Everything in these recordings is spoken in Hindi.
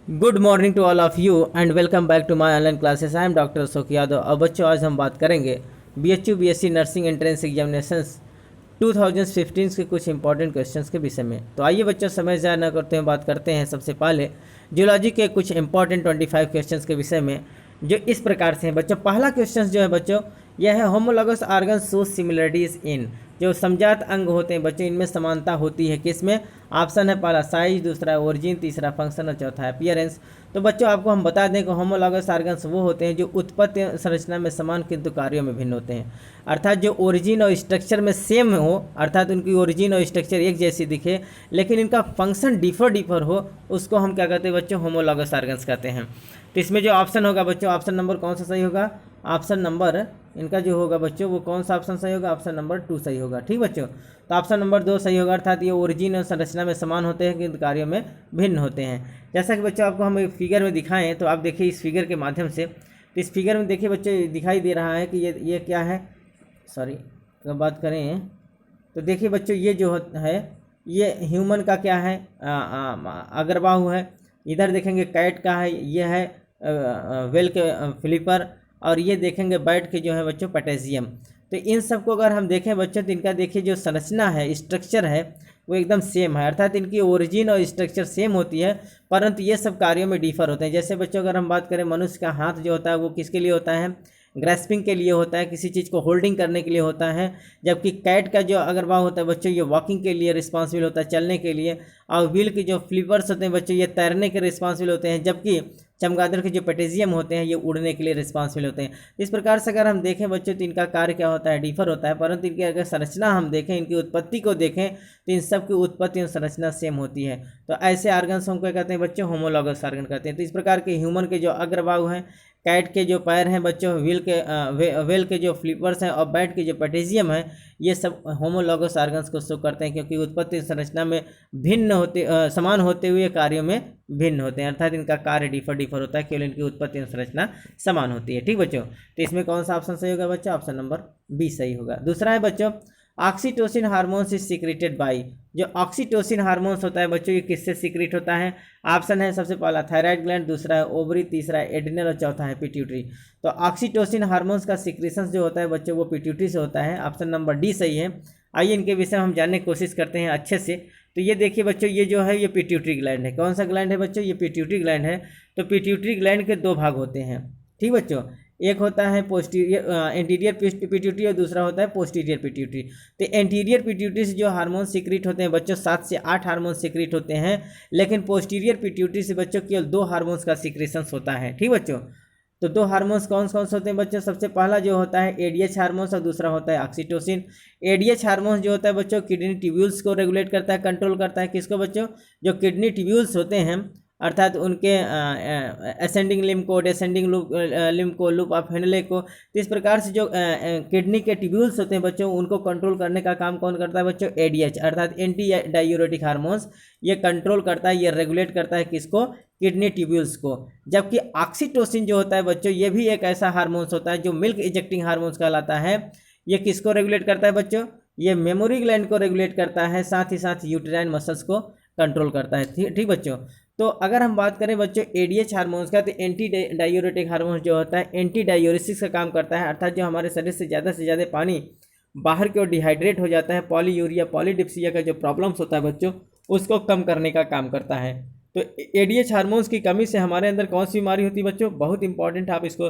Good morning to all of you and welcome back to my online classes. I am doctor Ashok Yadav. अब बच्चों आज हम बात करेंगे BHU BSc nursing entrance examinations 2015 के कुछ इंपॉर्टेंट क्वेश्चंस के विषय में। तो आइए बच्चों समय ज़ाया न करते हुए बात करते हैं सबसे पहले जियोलॉजी के कुछ इंपॉर्टेंट 25 क्वेश्चंस के विषय में, जो इस प्रकार से हैं बच्चों। पहला क्वेश्चन जो है बच्चों यह है होमोलॉगस ऑर्गन शो सिमिलरिटीज़ इन, जो समजात अंग होते हैं बच्चों इनमें समानता होती है किसमें। ऑप्शन है पहला साइज, दूसरा है ओरिजिन, तीसरा फंक्शन और चौथा है अपीयरेंस। तो बच्चों आपको हम बता दें कि होमोलॉगस ऑर्गन्स वो होते हैं जो उत्पत्ति संरचना में समान किंतु कार्यों में भिन्न होते हैं, अर्थात जो ओरिजिन और स्ट्रक्चर में सेम हो, अर्थात उनकी ओरिजिन और स्ट्रक्चर एक जैसी दिखे लेकिन इनका फंक्शन डिफर हो, उसको हम क्या कहते हैं बच्चों, होमोलॉगस ऑर्गन्स कहते हैं। तो इसमें जो ऑप्शन होगा बच्चों, ऑप्शन नंबर कौन सा सही होगा, ऑप्शन नंबर इनका जो होगा बच्चों वो कौन सा ऑप्शन सही होगा, ऑप्शन नंबर 2 सही होगा। ठीक बच्चों, तो ऑप्शन नंबर 2 सही होगा, अर्थात ये ओरिजिन और संरचना में समान होते हैं किंतु कार्यों में भिन्न होते हैं। जैसा कि बच्चों आपको हम एक फिगर में दिखाएं, तो आप देखिए इस फिगर के माध्यम से, तो इस फिगर में देखिए बच्चों दिखाई दे रहा है कि ये क्या है, सॉरी अगर बात करें तो देखिए बच्चों ये जो है ये ह्यूमन का क्या है, अग्रबाहु है। इधर देखेंगे कैट का है, ये है वेल के फ्लिपर, और ये देखेंगे बैट के जो है बच्चों पोटेशियम। तो इन सब को अगर हम देखें बच्चों तो इनका देखिए जो संरचना है, स्ट्रक्चर है वो एकदम सेम है, अर्थात इनकी ओरिजिन और स्ट्रक्चर सेम होती है, परंतु ये सब कार्यों में डिफर होते हैं। जैसे बच्चों अगर हम बात करें मनुष्य का हाथ जो होता है वो किसके लिए होता है, ग्रैस्पिंग के लिए होता है, किसी चीज़ को होल्डिंग करने के लिए होता है, जबकि कैट का जो अग्रबाहु होता है बच्चों ये वॉकिंग के लिए रिस्पॉन्सिबल होता है, चलने के लिए, और व्हील के जो फ्लिपर्स होते हैं बच्चों ये तैरने के रिस्पॉन्सिबल होते हैं, जबकि चमगादड़ के जो पोटेशियम होते हैं ये उड़ने के लिए रिस्पॉन्सिबल होते हैं। इस प्रकार से अगर हम देखें बच्चों तो इनका कार्य क्या होता है, डिफर होता है, परंतु इनकी अगर संरचना हम देखें, इनकी उत्पत्ति को देखें तो इन सब की उत्पत्ति और संरचना सेम होती है। तो ऐसे ऑर्गन्स हम क्या कहते हैं बच्चों, होमोलॉगस ऑर्गन कहते हैं। तो इस प्रकार के ह्यूमन के जो अग्रबाहु हैं, कैट के जो पैर हैं बच्चों, वेल के जो फ्लिपर्स हैं, और बैट के जो पोटेशियम है, ये सब होमोलॉगस ऑर्गन्स को शो करते हैं, क्योंकि उत्पत्ति संरचना में भिन्न होते समान होते हुए कार्यों में भिन्न होते हैं, अर्थात इनका कार्य डिफर होता है, केवल इनकी उत्पत्ति और संरचना समान होती है। ठीक बच्चों, तो इसमें कौन सा ऑप्शन सही होगा बच्चों, ऑप्शन नंबर बी सही होगा। दूसरा है बच्चों oxytocin hormones is secreted by, जो ऑक्सीटोसिन हार्मोन्स होता है बच्चों ये किससे सीक्रेट होता है। ऑप्शन है सबसे पहला थायराइड ग्लैंड, दूसरा है ओवरी, तीसरा है एड्रिनल और चौथा है पिट्यूटरी। तो ऑक्सीटोसिन हार्मोन्स का सीक्रेशन जो होता है बच्चों वो पिट्यूटरी से होता है, ऑप्शन नंबर डी सही है। आइए इनके विषय में हम जानने की कोशिश करते हैं अच्छे से। तो ये देखिए बच्चों ये जो है ये पिट्यूटरी ग्लैंड है। कौन सा ग्लैंड है बच्चों, ये पिट्यूटरी ग्लैंड है। तो पिट्यूटरी ग्लैंड के दो भाग होते हैं। ठीक बच्चों, एक होता है पोस्टीरियर एंटीरियर पिट्यूटरी और दूसरा होता है पोस्टीरियर पिट्यूटरी। तो एंटीरियर पिट्यूटरी से जो हार्मोन सीक्रेट होते हैं बच्चों 7 से 8 हार्मोन सीक्रेट होते हैं, लेकिन पोस्टीरियर पिट्यूटरी से बच्चों केवल 2 हार्मोन्स का सीक्रेशंस होता है। ठीक बच्चों, तो 2 हार्मोन्स कौन कौन से होते हैं बच्चों, सबसे पहला जो होता है एडीएच हार्मोन्स और दूसरा होता है ऑक्सीटोसिन। एडीएच हार्मोन्स जो होता है बच्चों किडनी ट्यूब्यूल्स को रेगुलेट करता है, कंट्रोल करता है, किसको बच्चों, जो किडनी ट्यूब्यूल्स होते हैं, अर्थात उनके असेंडिंग लिम्ब को, डिसेंडिंग लिम्ब को, लूप ऑफ हेनले को। तो इस प्रकार से जो किडनी के ट्यूब्यूल्स होते हैं बच्चों उनको कंट्रोल करने का काम कौन करता है बच्चों, एडीएच अर्थात एंटी डायूरेटिक हार्मोन्स, ये कंट्रोल करता है, ये रेगुलेट करता है किसको, किडनी ट्यूब्यूल्स को। जबकि ऑक्सीटोसिन जो होता है बच्चों ये भी एक ऐसा हार्मोन्स होता है जो मिल्क इजेक्टिंग हार्मोन्स कहलाता है। ये किसको रेगुलेट करता है बच्चों, ये मेमोरी ग्लैंड को रेगुलेट करता है, साथ ही साथ यूटेराइन मसल्स को कंट्रोल करता है। ठीक बच्चों, तो अगर हम बात करें बच्चों एडीएच हार्मोन्स का, तो एंटी डायूरेटिक हार्मोन्स जो होता है एंटी डायूरेसिस का काम करता है, अर्थात जो हमारे शरीर से ज़्यादा पानी बाहर की ओर डिहाइड्रेट हो जाता है, पॉलीयूरिया पॉलीडिप्सिया का जो प्रॉब्लम्स होता है बच्चों उसको कम करने का काम करता है। तो एडीएच हार्मोन्स की कमी से हमारे अंदर कौन सी बीमारी होती है बच्चों, बहुत इंपॉर्टेंट, आप इसको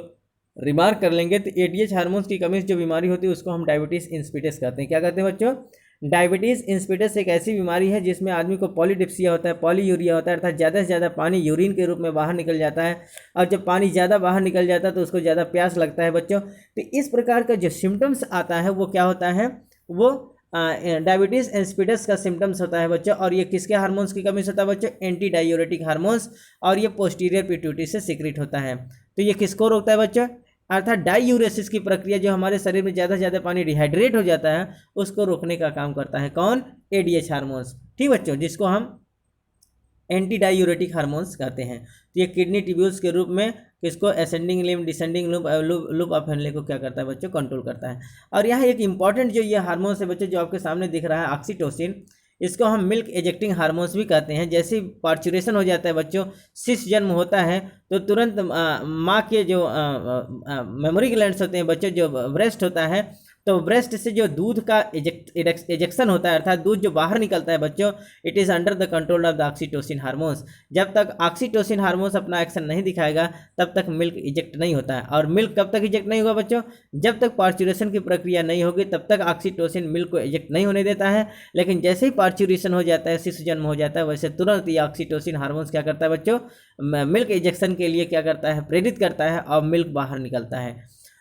रिमार्क कर लेंगे। तो एडीएच हार्मोन्स की कमी से जो बीमारी होती है उसको हम डायबिटीज़ इंसिपिडस कहते हैं। क्या कहते हैं बच्चों, डायबिटीज़ इंसिपिडस एक ऐसी बीमारी है जिसमें आदमी को पॉलीडिप्सिया होता है, पॉलीयूरिया होता है, अर्थात ज़्यादा से ज़्यादा पानी यूरिन के रूप में बाहर निकल जाता है, और जब पानी ज़्यादा बाहर निकल जाता है तो उसको ज़्यादा प्यास लगता है बच्चों। तो इस प्रकार का जो सिम्टम्स आता है वो क्या होता है, वो डायबिटीज़ इंसिपिडस का सिम्टम्स होता है बच्चों। और ये किसके हार्मोन्स की कमी से होता है बच्चों, एंटी डायूरेटिक हार्मोन्स, और ये पोस्टीरियर पिट्यूटरी से सीक्रेट होता है। तो ये किसको रोकता है बच्चों, अर्थात डायूरेसिस की प्रक्रिया, जो हमारे शरीर में ज़्यादा से ज़्यादा पानी डिहाइड्रेट हो जाता है उसको रोकने का काम करता है कौन, एडीएच हार्मोन्स। ठीक बच्चों, जिसको हम एंटी डायूरेटिक हार्मोन्स कहते हैं। तो ये किडनी ट्यूब्यूल्स के रूप में किसको, ascending limb descending loop of Henle को क्या करता है बच्चों, कंट्रोल करता है। और यहाँ एक इंपॉर्टेंट जो ये हार्मोन्स है बच्चों जो आपके सामने दिख रहा है ऑक्सीटोसिन, इसको हम मिल्क एजेक्टिंग हार्मोन्स भी कहते हैं। जैसे पार्चुरेशन हो जाता है बच्चों, शिशु जन्म होता है, तो तुरंत माँ के जो मेमोरी ग्लैंड्स होते हैं बच्चों, जो ब्रेस्ट होता है, तो ब्रेस्ट से जो दूध का एजेक्शन होता है, अर्थात दूध जो बाहर निकलता है बच्चों, it is under the control of the oxytocin hormones. जब तक ऑक्सीटोसिन हार्मोन्स अपना एक्शन नहीं दिखाएगा तब तक मिल्क इजेक्ट नहीं होता है। और मिल्क कब तक इजेक्ट नहीं होगा बच्चों? जब तक पार्चुरेशन की प्रक्रिया नहीं होगी तब तक ऑक्सीटोसिन मिल्क को इजेक्ट नहीं होने देता है। लेकिन जैसे ही पार्चुरेशन हो जाता है, शिशु जन्म हो जाता है, वैसे तुरंत ये ऑक्सीटोसिन हार्मोन्स क्या करता है बच्चों? मिल्क इजेक्शन के लिए क्या करता है? प्रेरित करता है और मिल्क बाहर निकलता है।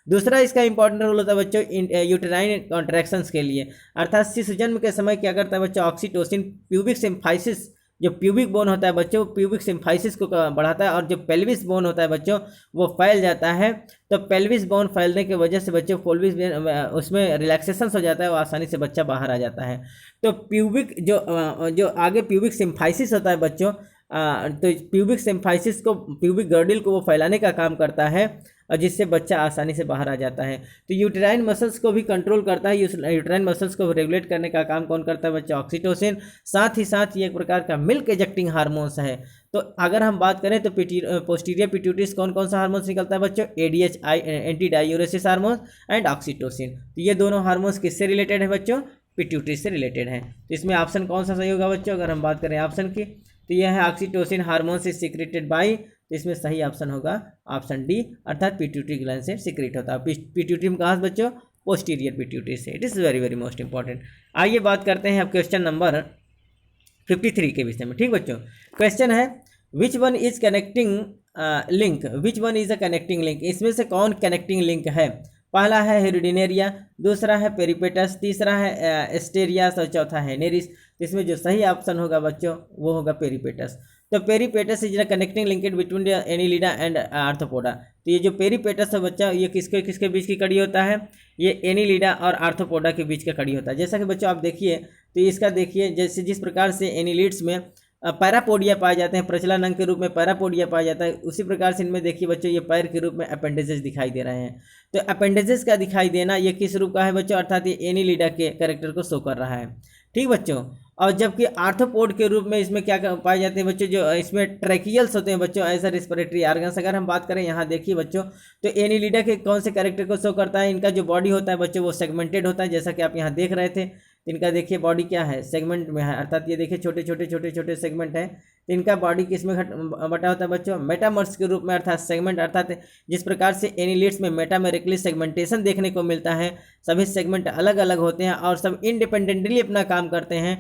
दूसरा इसका इंपॉर्टेंट रोल होता है बच्चों यूटेराइन कॉन्ट्रैक्शंस के लिए, अर्थात शिशु जन्म के समय क्या करता है बच्चों? ऑक्सीटोसिन प्यूबिक सिम्फाइसिस, जो प्यूबिक बोन होता है बच्चों, प्यूबिक सिम्फाइसिस को बढ़ाता है, और जो पेल्विस बोन होता है बच्चों वो फैल जाता है। तो पेल्विस बोन फैलने की वजह से बच्चों पेल्विस उसमें रिलैक्सेशन हो जाता है, वो आसानी से बच्चा बाहर आ जाता है। तो प्यूबिक जो आगे प्यूबिक सिम्फाइसिस होता है बच्चों, तो प्यूबिक सिम्फाइसिस को, प्यूबिक गर्डिल को वो फैलाने का काम करता है, और जिससे बच्चा आसानी से बाहर आ जाता है। तो यूटेराइन मसल्स को भी कंट्रोल करता है। यूटेराइन मसल्स को रेगुलेट करने का काम कौन करता है बच्चा? ऑक्सीटोसिन। साथ ही साथ ये एक प्रकार का मिल्क एजेक्टिंग हार्मोन्स है। तो अगर हम बात करें तो पोस्टीरियर पिट्यूटरी कौन कौन सा हार्मोन्स निकलता है बच्चों? ADH anti diuresis hormone and oxytocin. तो ये दोनों हार्मोन्स किससे रिलेटेड है बच्चों? पिट्यूटरी से रिलेटेड है। तो इसमें ऑप्शन कौन सा सही होगा बच्चों? अगर हम बात करें ऑप्शन की, तो यह है oxytocin hormones is secreted by, तो इसमें सही ऑप्शन होगा ऑप्शन डी, अर्थात पिट्यूटरी ग्लैंड से सीक्रेट होता है। पिट्यूटरी में कहाँ से बच्चों? पोस्टीरियर पिट्यूटरी से। It is very very most important. आइए बात करते हैं अब क्वेश्चन नंबर 53 के विषय में। ठीक बच्चों, क्वेश्चन है which one is connecting link, which one is a connecting link, इसमें से कौन कनेक्टिंग लिंक है? पहला है हेरिडिनेरिया, दूसरा है पेरिपेटस, तीसरा है एस्टेरियास और चौथा है नेरिस। इसमें जो सही ऑप्शन होगा बच्चों वो होगा पेरिपेटस। तो Peripatus is the connecting linkage between the Annelida and Arthropoda. तो ये जो पेरिपेटस है बच्चा, ये किसके किसके बीच की कड़ी होता है? ये एनिलिडा और आर्थ्रोपोडा के बीच का कड़ी होता है। जैसा कि बच्चों आप देखिए, तो इसका देखिए, जैसे जिस प्रकार से एनिलिड्स में पैरापोडिया पाए जाते हैं, प्रचलन अंग के रूप में पैरापोडिया पाया जाता है, उसी प्रकार से इनमें देखिए बच्चों ये पैर के रूप में अपेंडेजेस दिखाई दे रहे हैं। तो अपेंडेजेस का दिखाई देना ये किस रूप का है बच्चों? अर्थात ये एनिलिडा के कैरेक्टर को शो कर रहा है। ठीक बच्चों, और जबकि आर्थ्रोपोड के रूप में इसमें क्या पाए जाते हैं बच्चों? जो इसमें ट्रैकियल्स होते हैं बच्चों, ऐसा रिस्पिरेटरी ऑर्गन्स। अगर हम बात करें यहाँ देखिए बच्चों, तो एनिलिडा के कौन से कैरेक्टर को शो करता है? इनका जो बॉडी होता है बच्चों वो सेगमेंटेड होता है, जैसा कि आप यहाँ देख रहे थे। इनका देखिए बॉडी क्या है? सेगमेंट में है, अर्थात ये देखिए छोटे छोटे छोटे छोटे सेगमेंट है। तो इनका बॉडी किस में बटा होता है बच्चों? मेटामर्स के रूप में, अर्थात सेगमेंट, अर्थात जिस प्रकार से एनिलिड्स में मेटामेरिकली सेगमेंटेशन देखने को मिलता है, सभी सेगमेंट अलग अलग होते हैं और सब इंडिपेंडेंटली अपना काम करते हैं।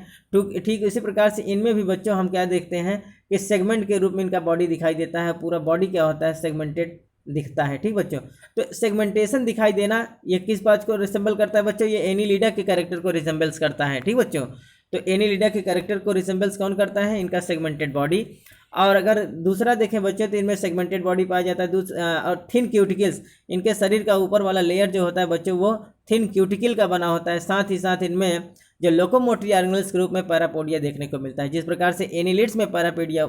ठीक इसी प्रकार से इनमें भी बच्चों हम क्या देखते हैं कि सेगमेंट के रूप में इनका बॉडी दिखाई देता है। पूरा बॉडी क्या होता है? सेगमेंटेड दिखता है। ठीक बच्चों, तो सेगमेंटेशन दिखाई देना ये किस बात को रिसेंबल करता है बच्चों? ये एनिलिडा के कैरेक्टर को रिसेंबल्स करता है। ठीक बच्चों, तो एनिलिडा के कैरेक्टर को रिसेंबल्स कौन करता है? इनका सेगमेंटेड बॉडी। और अगर दूसरा देखें बच्चों, तो इनमें सेगमेंटेड बॉडी पाया जाता है। और थिन क्यूटिकल्स, इनके शरीर का ऊपर वाला लेयर जो होता है बच्चों वो थिन क्यूटिकल का बना होता है। साथ ही साथ इनमें जो लोकोमोटरी ऑर्गेनल्स के रूप में पैरापोडिया देखने को मिलता है। जिस प्रकार से एनिलिड्स में पैरापोडिया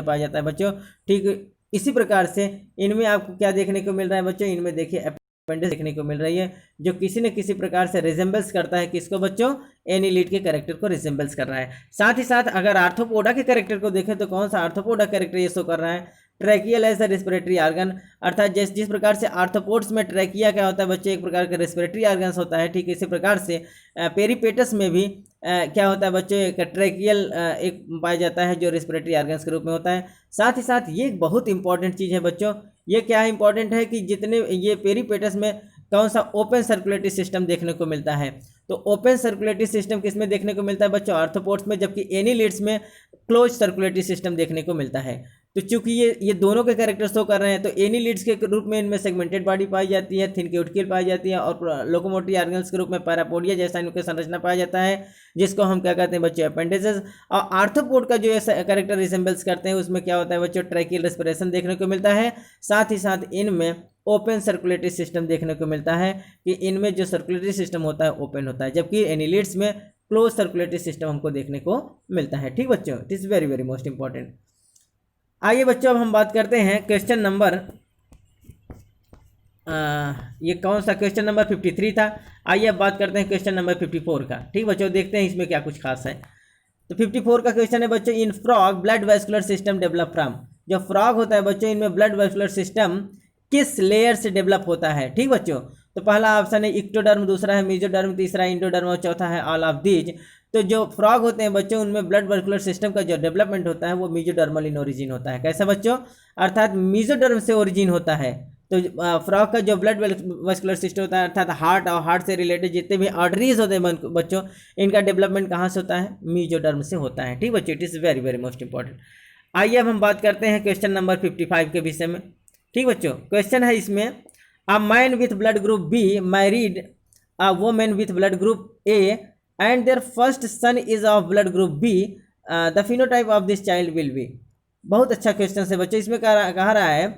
पाया जाता है बच्चों, ठीक इसी प्रकार से इनमें आपको क्या देखने को मिल रहा है बच्चों? इनमें देखिए अपेंडिक्स देखने को मिल रही है, जो किसी न किसी प्रकार से रिजेंबल्स करता है किसको बच्चों? एनिलिड के कैरेक्टर को रिजेंबल्स कर रहा है। साथ ही साथ अगर आर्थ्रोपोडा के कैरेक्टर को देखें तो कौन सा आर्थ्रोपोडा कैरेक्टर ये शो कर रहा है? Tracheal as a respiratory organ, अर्थात जिस प्रकार से आर्थ्रोपोड्स में ट्रैकिया क्या होता है बच्चे? एक प्रकार का रेस्पिरेटरी ऑर्गन्स होता है। ठीक इसी प्रकार से पेरिपेटस में भी क्या होता है बच्चे? एक ट्रैकियल एक पाया जाता है जो रेस्पिरेटरी ऑर्गन्स के रूप में होता है। साथ ही साथ ये एक बहुत इंपॉर्टेंट चीज़ है बच्चों, ये क्या इंपॉर्टेंट है कि जितने ये पेरिपेटस में कौन सा ओपन सर्कुलेटरी सिस्टम देखने को मिलता है? तो ओपन सर्कुलेटरी सिस्टम किस में देखने को मिलता है बच्चों? आर्थ्रोपोड्स में, जबकि एनिलिड्स में क्लोज सर्कुलेटरी सिस्टम देखने को मिलता है। तो चूंकि ये दोनों के कैरेक्टर शो कर रहे हैं, तो एनिलिड्स के रूप में इनमें सेगमेंटेड बॉडी पाई जाती है, थिन क्यूटिकल पाई जाती है, और लोकोमोटरी ऑर्गन्स के रूप में पैरापोडिया जैसा इनके संरचना पाया जाता है, जिसको हम क्या कहते हैं बच्चों? अपेंडेजेस। और आर्थ्रोपोड का जो कैरेक्टर रिसेंबल्स करते हैं उसमें क्या होता है बच्चों? ट्रैकियल रेस्पिरेशन देखने को मिलता है। साथ ही साथ इनमें ओपन सर्कुलेटरी सिस्टम देखने को मिलता है कि इनमें जो सर्कुलेटरी सिस्टम होता है ओपन होता है, जबकि एनिलिड्स में क्लोज सर्कुलेटरी सिस्टम हमको देखने को मिलता है। ठीक बच्चों, it is very very most important. आइए बच्चों अब हम बात करते हैं क्वेश्चन नंबर ये कौन सा क्वेश्चन नंबर 53 था। आइए अब बात करते हैं क्वेश्चन नंबर 54 का। ठीक बच्चों, देखते हैं इसमें क्या कुछ खास है। तो 54 का क्वेश्चन है बच्चों, इन frog blood vascular system develop from. जो फ्रॉग होता है बच्चों, इनमें ब्लड वेस्कुलर सिस्टम किस लेयर से डेवलप होता है। ठीक बच्चों, तो पहला ऑप्शन है इक्टोडर्म, दूसरा है मेसोडर्म, तीसरा इंडोडर्म और चौथा है ऑल ऑफ दीज। तो जो फ्रॉग होते हैं बच्चों, उनमें ब्लड वेस्कुलर सिस्टम का जो डेवलपमेंट होता है वो मेसोडर्मल इन ओरिजिन होता है। कैसा बच्चों, अर्थात मेसोडर्म से ओरिजिन होता है। तो फ्रॉग का जो ब्लड वेस्कुलर सिस्टम होता है, अर्थात हार्ट और हार्ट से रिलेटेड जितने भी आर्टरीज होते हैं बच्चों, इनका डेवलपमेंट कहाँ से होता है, मेसोडर्म से होता है। ठीक बच्चों, it is very very most important. आइए अब हम बात करते हैं क्वेश्चन नंबर 55 के विषय में। ठीक बच्चों, क्वेश्चन है इसमें, a man with blood group B married a women with blood group A and their first son is of blood group B, the phenotype of this child will be. बहुत अच्छा क्वेश्चन है बच्चों। इसमें कहा रहा है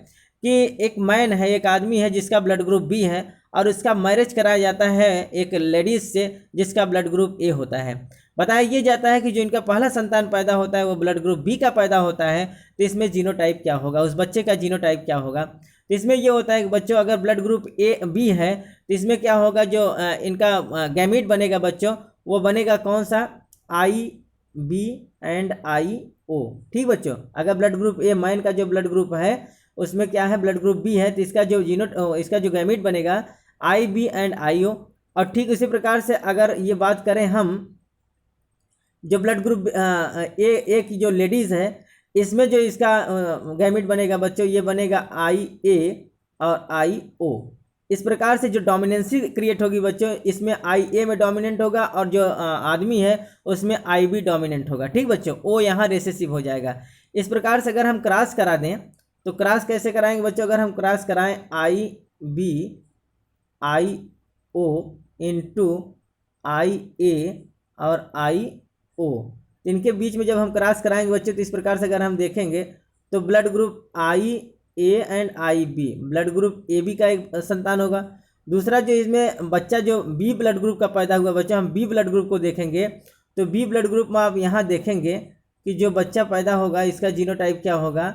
कि एक मैन है, एक आदमी है जिसका ब्लड ग्रुप बी है और उसका मैरिज कराया जाता है एक लेडीज से जिसका ब्लड ग्रुप ए होता है। बताया ये जाता है कि जो इनका पहला संतान पैदा होता है वो ब्लड ग्रुप बी का पैदा होता है, तो इसमें जीनोटाइप क्या होगा, उस बच्चे का जीनोटाइप क्या होगा। तो इसमें ये होता है कि बच्चों अगर ब्लड ग्रुप ए बी है तो इसमें क्या होगा, जो इनका गैमीट बनेगा बच्चों, वो बनेगा कौन सा, आई बी एंड आई ओ। ठीक बच्चों, अगर ब्लड ग्रुप ए मैन का जो ब्लड ग्रुप है उसमें क्या है, ब्लड ग्रुप बी है, तो इसका जो गैमीट बनेगा आई बी एंड आई ओ। और ठीक इसी प्रकार से अगर ये बात करें हम, जो ब्लड ग्रुप ए की जो लेडीज़ है, इसमें जो इसका गैमीट बनेगा बच्चों, ये बनेगा आई ए और आई ओ। इस प्रकार से जो डोमिनेंसी क्रिएट होगी बच्चों, इसमें आई ए में डोमिनेंट होगा और जो आदमी है उसमें आई बी डोमिनेंट होगा। ठीक बच्चों, ओ यहाँ रिसेसिव हो जाएगा। इस प्रकार से अगर हम क्रॉस करा दें तो क्रॉस कैसे कराएंगे बच्चों, अगर हम क्रॉस कराएं आई बी आई ओ इंटू आई ए और आई ओ, इनके बीच में जब हम क्रॉस कराएंगे बच्चों, तो इस प्रकार से अगर हम देखेंगे तो blood group I A and I B, blood group A B का एक संतान होगा। दूसरा जो इसमें बच्चा जो बी ब्लड ग्रुप का पैदा हुआ बच्चा, हम बी ब्लड ग्रुप को देखेंगे तो बी ब्लड ग्रुप में आप यहाँ देखेंगे कि जो बच्चा पैदा होगा इसका जीनोटाइप क्या होगा,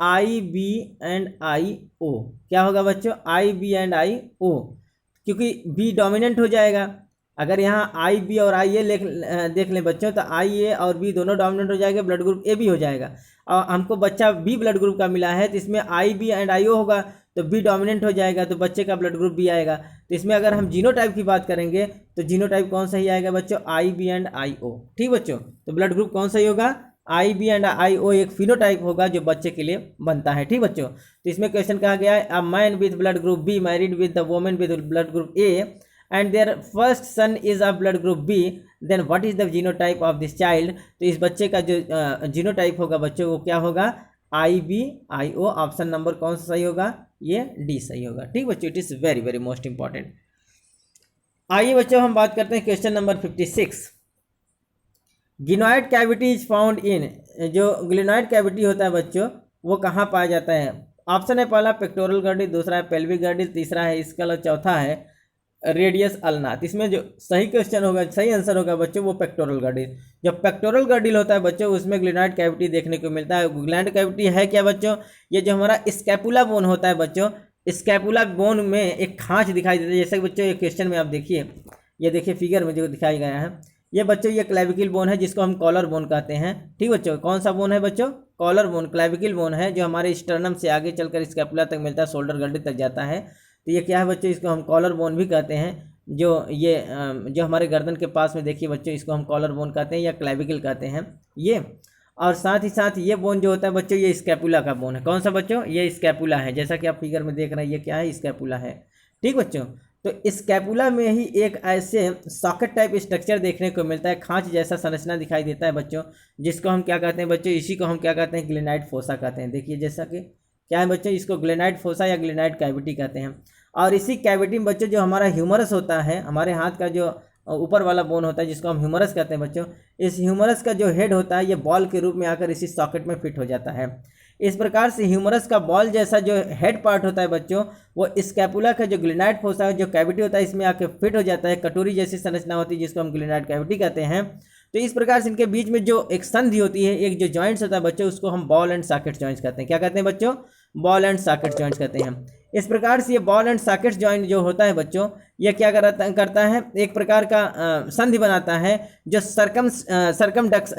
आई बी एंड आई ओ। क्या होगा बच्चों, आई बी एंड आई ओ, क्योंकि बी डोमिनेंट हो जाएगा। अगर यहाँ आई बी और आई ए देख लें बच्चों, तो आई ए और बी दोनों डोमिनेंट हो जाएगा, ब्लड ग्रुप ए बी हो जाएगा। और हमको बच्चा बी ब्लड ग्रुप का मिला है तो इसमें आई बी एंड आई ओ होगा, तो बी डोमिनेंट हो जाएगा, तो बच्चे का ब्लड ग्रुप बी आएगा। तो इसमें अगर हम जीनोटाइप की बात करेंगे तो जीनोटाइप कौन सा ही आएगा बच्चों, आई बी एंड आई ओ। ठीक बच्चों, तो ब्लड ग्रुप कौन सा ही होगा, आई बी एंड आई ओ एक फिनोटाइप होगा जो बच्चे के लिए बनता है। ठीक बच्चों, तो इसमें क्वेश्चन कहा गया है, a man with blood group B married with the woman with blood group A and their first son is of blood group B, then what is the genotype of this child. तो इस बच्चे का जो जीनोटाइप होगा बच्चों वो क्या होगा, I B I O. Option number कौन सा सही होगा, ये डी सही होगा। ठीक बच्चों, it is very very most important. आइए बच्चों हम बात करते हैं question number 56। Glenoid cavity is found in, जो ग्लिनॉइड कैविटी होता है बच्चों वो कहाँ पाया जाता है। ऑप्शन है पहला पेक्टोरल गर्डिल, दूसरा है पेल्विक गर्डिल, तीसरा है स्कल और चौथा है रेडियस अल्नाथ। इसमें जो सही क्वेश्चन होगा, सही आंसर होगा बच्चों वो पेक्टोरल गर्डिल। जब पेक्टोरल गर्डिल होता है बच्चों उसमें ग्लिनॉइड कैविटी देखने को मिलता है। ग्लिनॉइड कैविटी है क्या बच्चों, ये जो हमारा स्कैपुला बोन होता है बच्चों, स्कैपुला बोन में एक खांच दिखाई देता है। जैसे कि बच्चों एक क्वेश्चन में आप देखिए, ये देखिए फिगर में जो दिखाया गया है, ये बच्चों ये क्लेविकल बोन है जिसको हम कॉलर बोन कहते हैं। ठीक बच्चों, कौन सा बोन है बच्चों, कॉलर बोन, क्लेविकल बोन है जो हमारे स्टर्नम से आगे चलकर स्कैपुला तक मिलता है, शोल्डर गर्डिल तक जाता है। तो ये क्या है बच्चों, इसको हम कॉलर बोन भी कहते हैं। जो ये जो हमारे गर्दन के पास में देखिए बच्चों, इसको हम कॉलर बोन कहते हैं या क्लेविकल कहते हैं ये। और साथ ही साथ ये बोन जो होता है बच्चों ये स्कैपुला का बोन है। कौन सा बच्चों, ये स्कैपुला है, जैसा कि आप फिगर में देख रहे हैं ये क्या है, स्कैपुला है। ठीक बच्चों, तो स्कैपुला में ही एक ऐसे सॉकेट टाइप स्ट्रक्चर देखने को मिलता है, खांच जैसा संरचना दिखाई देता है बच्चों, जिसको हम क्या कहते हैं बच्चों, इसी को हम क्या कहते हैं, ग्लेनाइड फोसा कहते हैं। देखिए जैसा कि क्या है बच्चों, इसको ग्लेनाइड फोसा या ग्लेनाइड कैविटी कहते हैं। और इसी कैविटी में बच्चों जो हमारा ह्यूमरस होता है, हमारे हाथ का जो ऊपर वाला बोन होता है जिसको हम ह्यूमरस कहते हैं बच्चों, इस ह्यूमरस का जो हेड होता है ये बॉल के रूप में आकर इसी सॉकेट में फिट हो जाता है। इस प्रकार से ह्यूमरस का बॉल जैसा जो हेड पार्ट होता है बच्चों, वो स्कैपुला का जो ग्लेनाइड फोसा है जो कैविटी होता है इसमें आके फिट हो जाता है। कटोरी जैसी संरचना होती है जिसको हम ग्लेनाइड कैविटी कहते हैं। तो इस प्रकार से इनके बीच में जो एक संधि होती है, एक जो जॉइंट्स होता है बच्चों, उसको हम बॉल एंड सॉकेट जॉइंट्स कहते हैं। क्या कहते हैं बच्चों, बॉल एंड सॉकेट जॉइंट्स कहते हैं। इस प्रकार से ये बॉल एंड सॉकेट जॉइंट जो होता है बच्चों, ये क्या करता है, एक प्रकार का संधि बनाता है जो सरकमडक्शन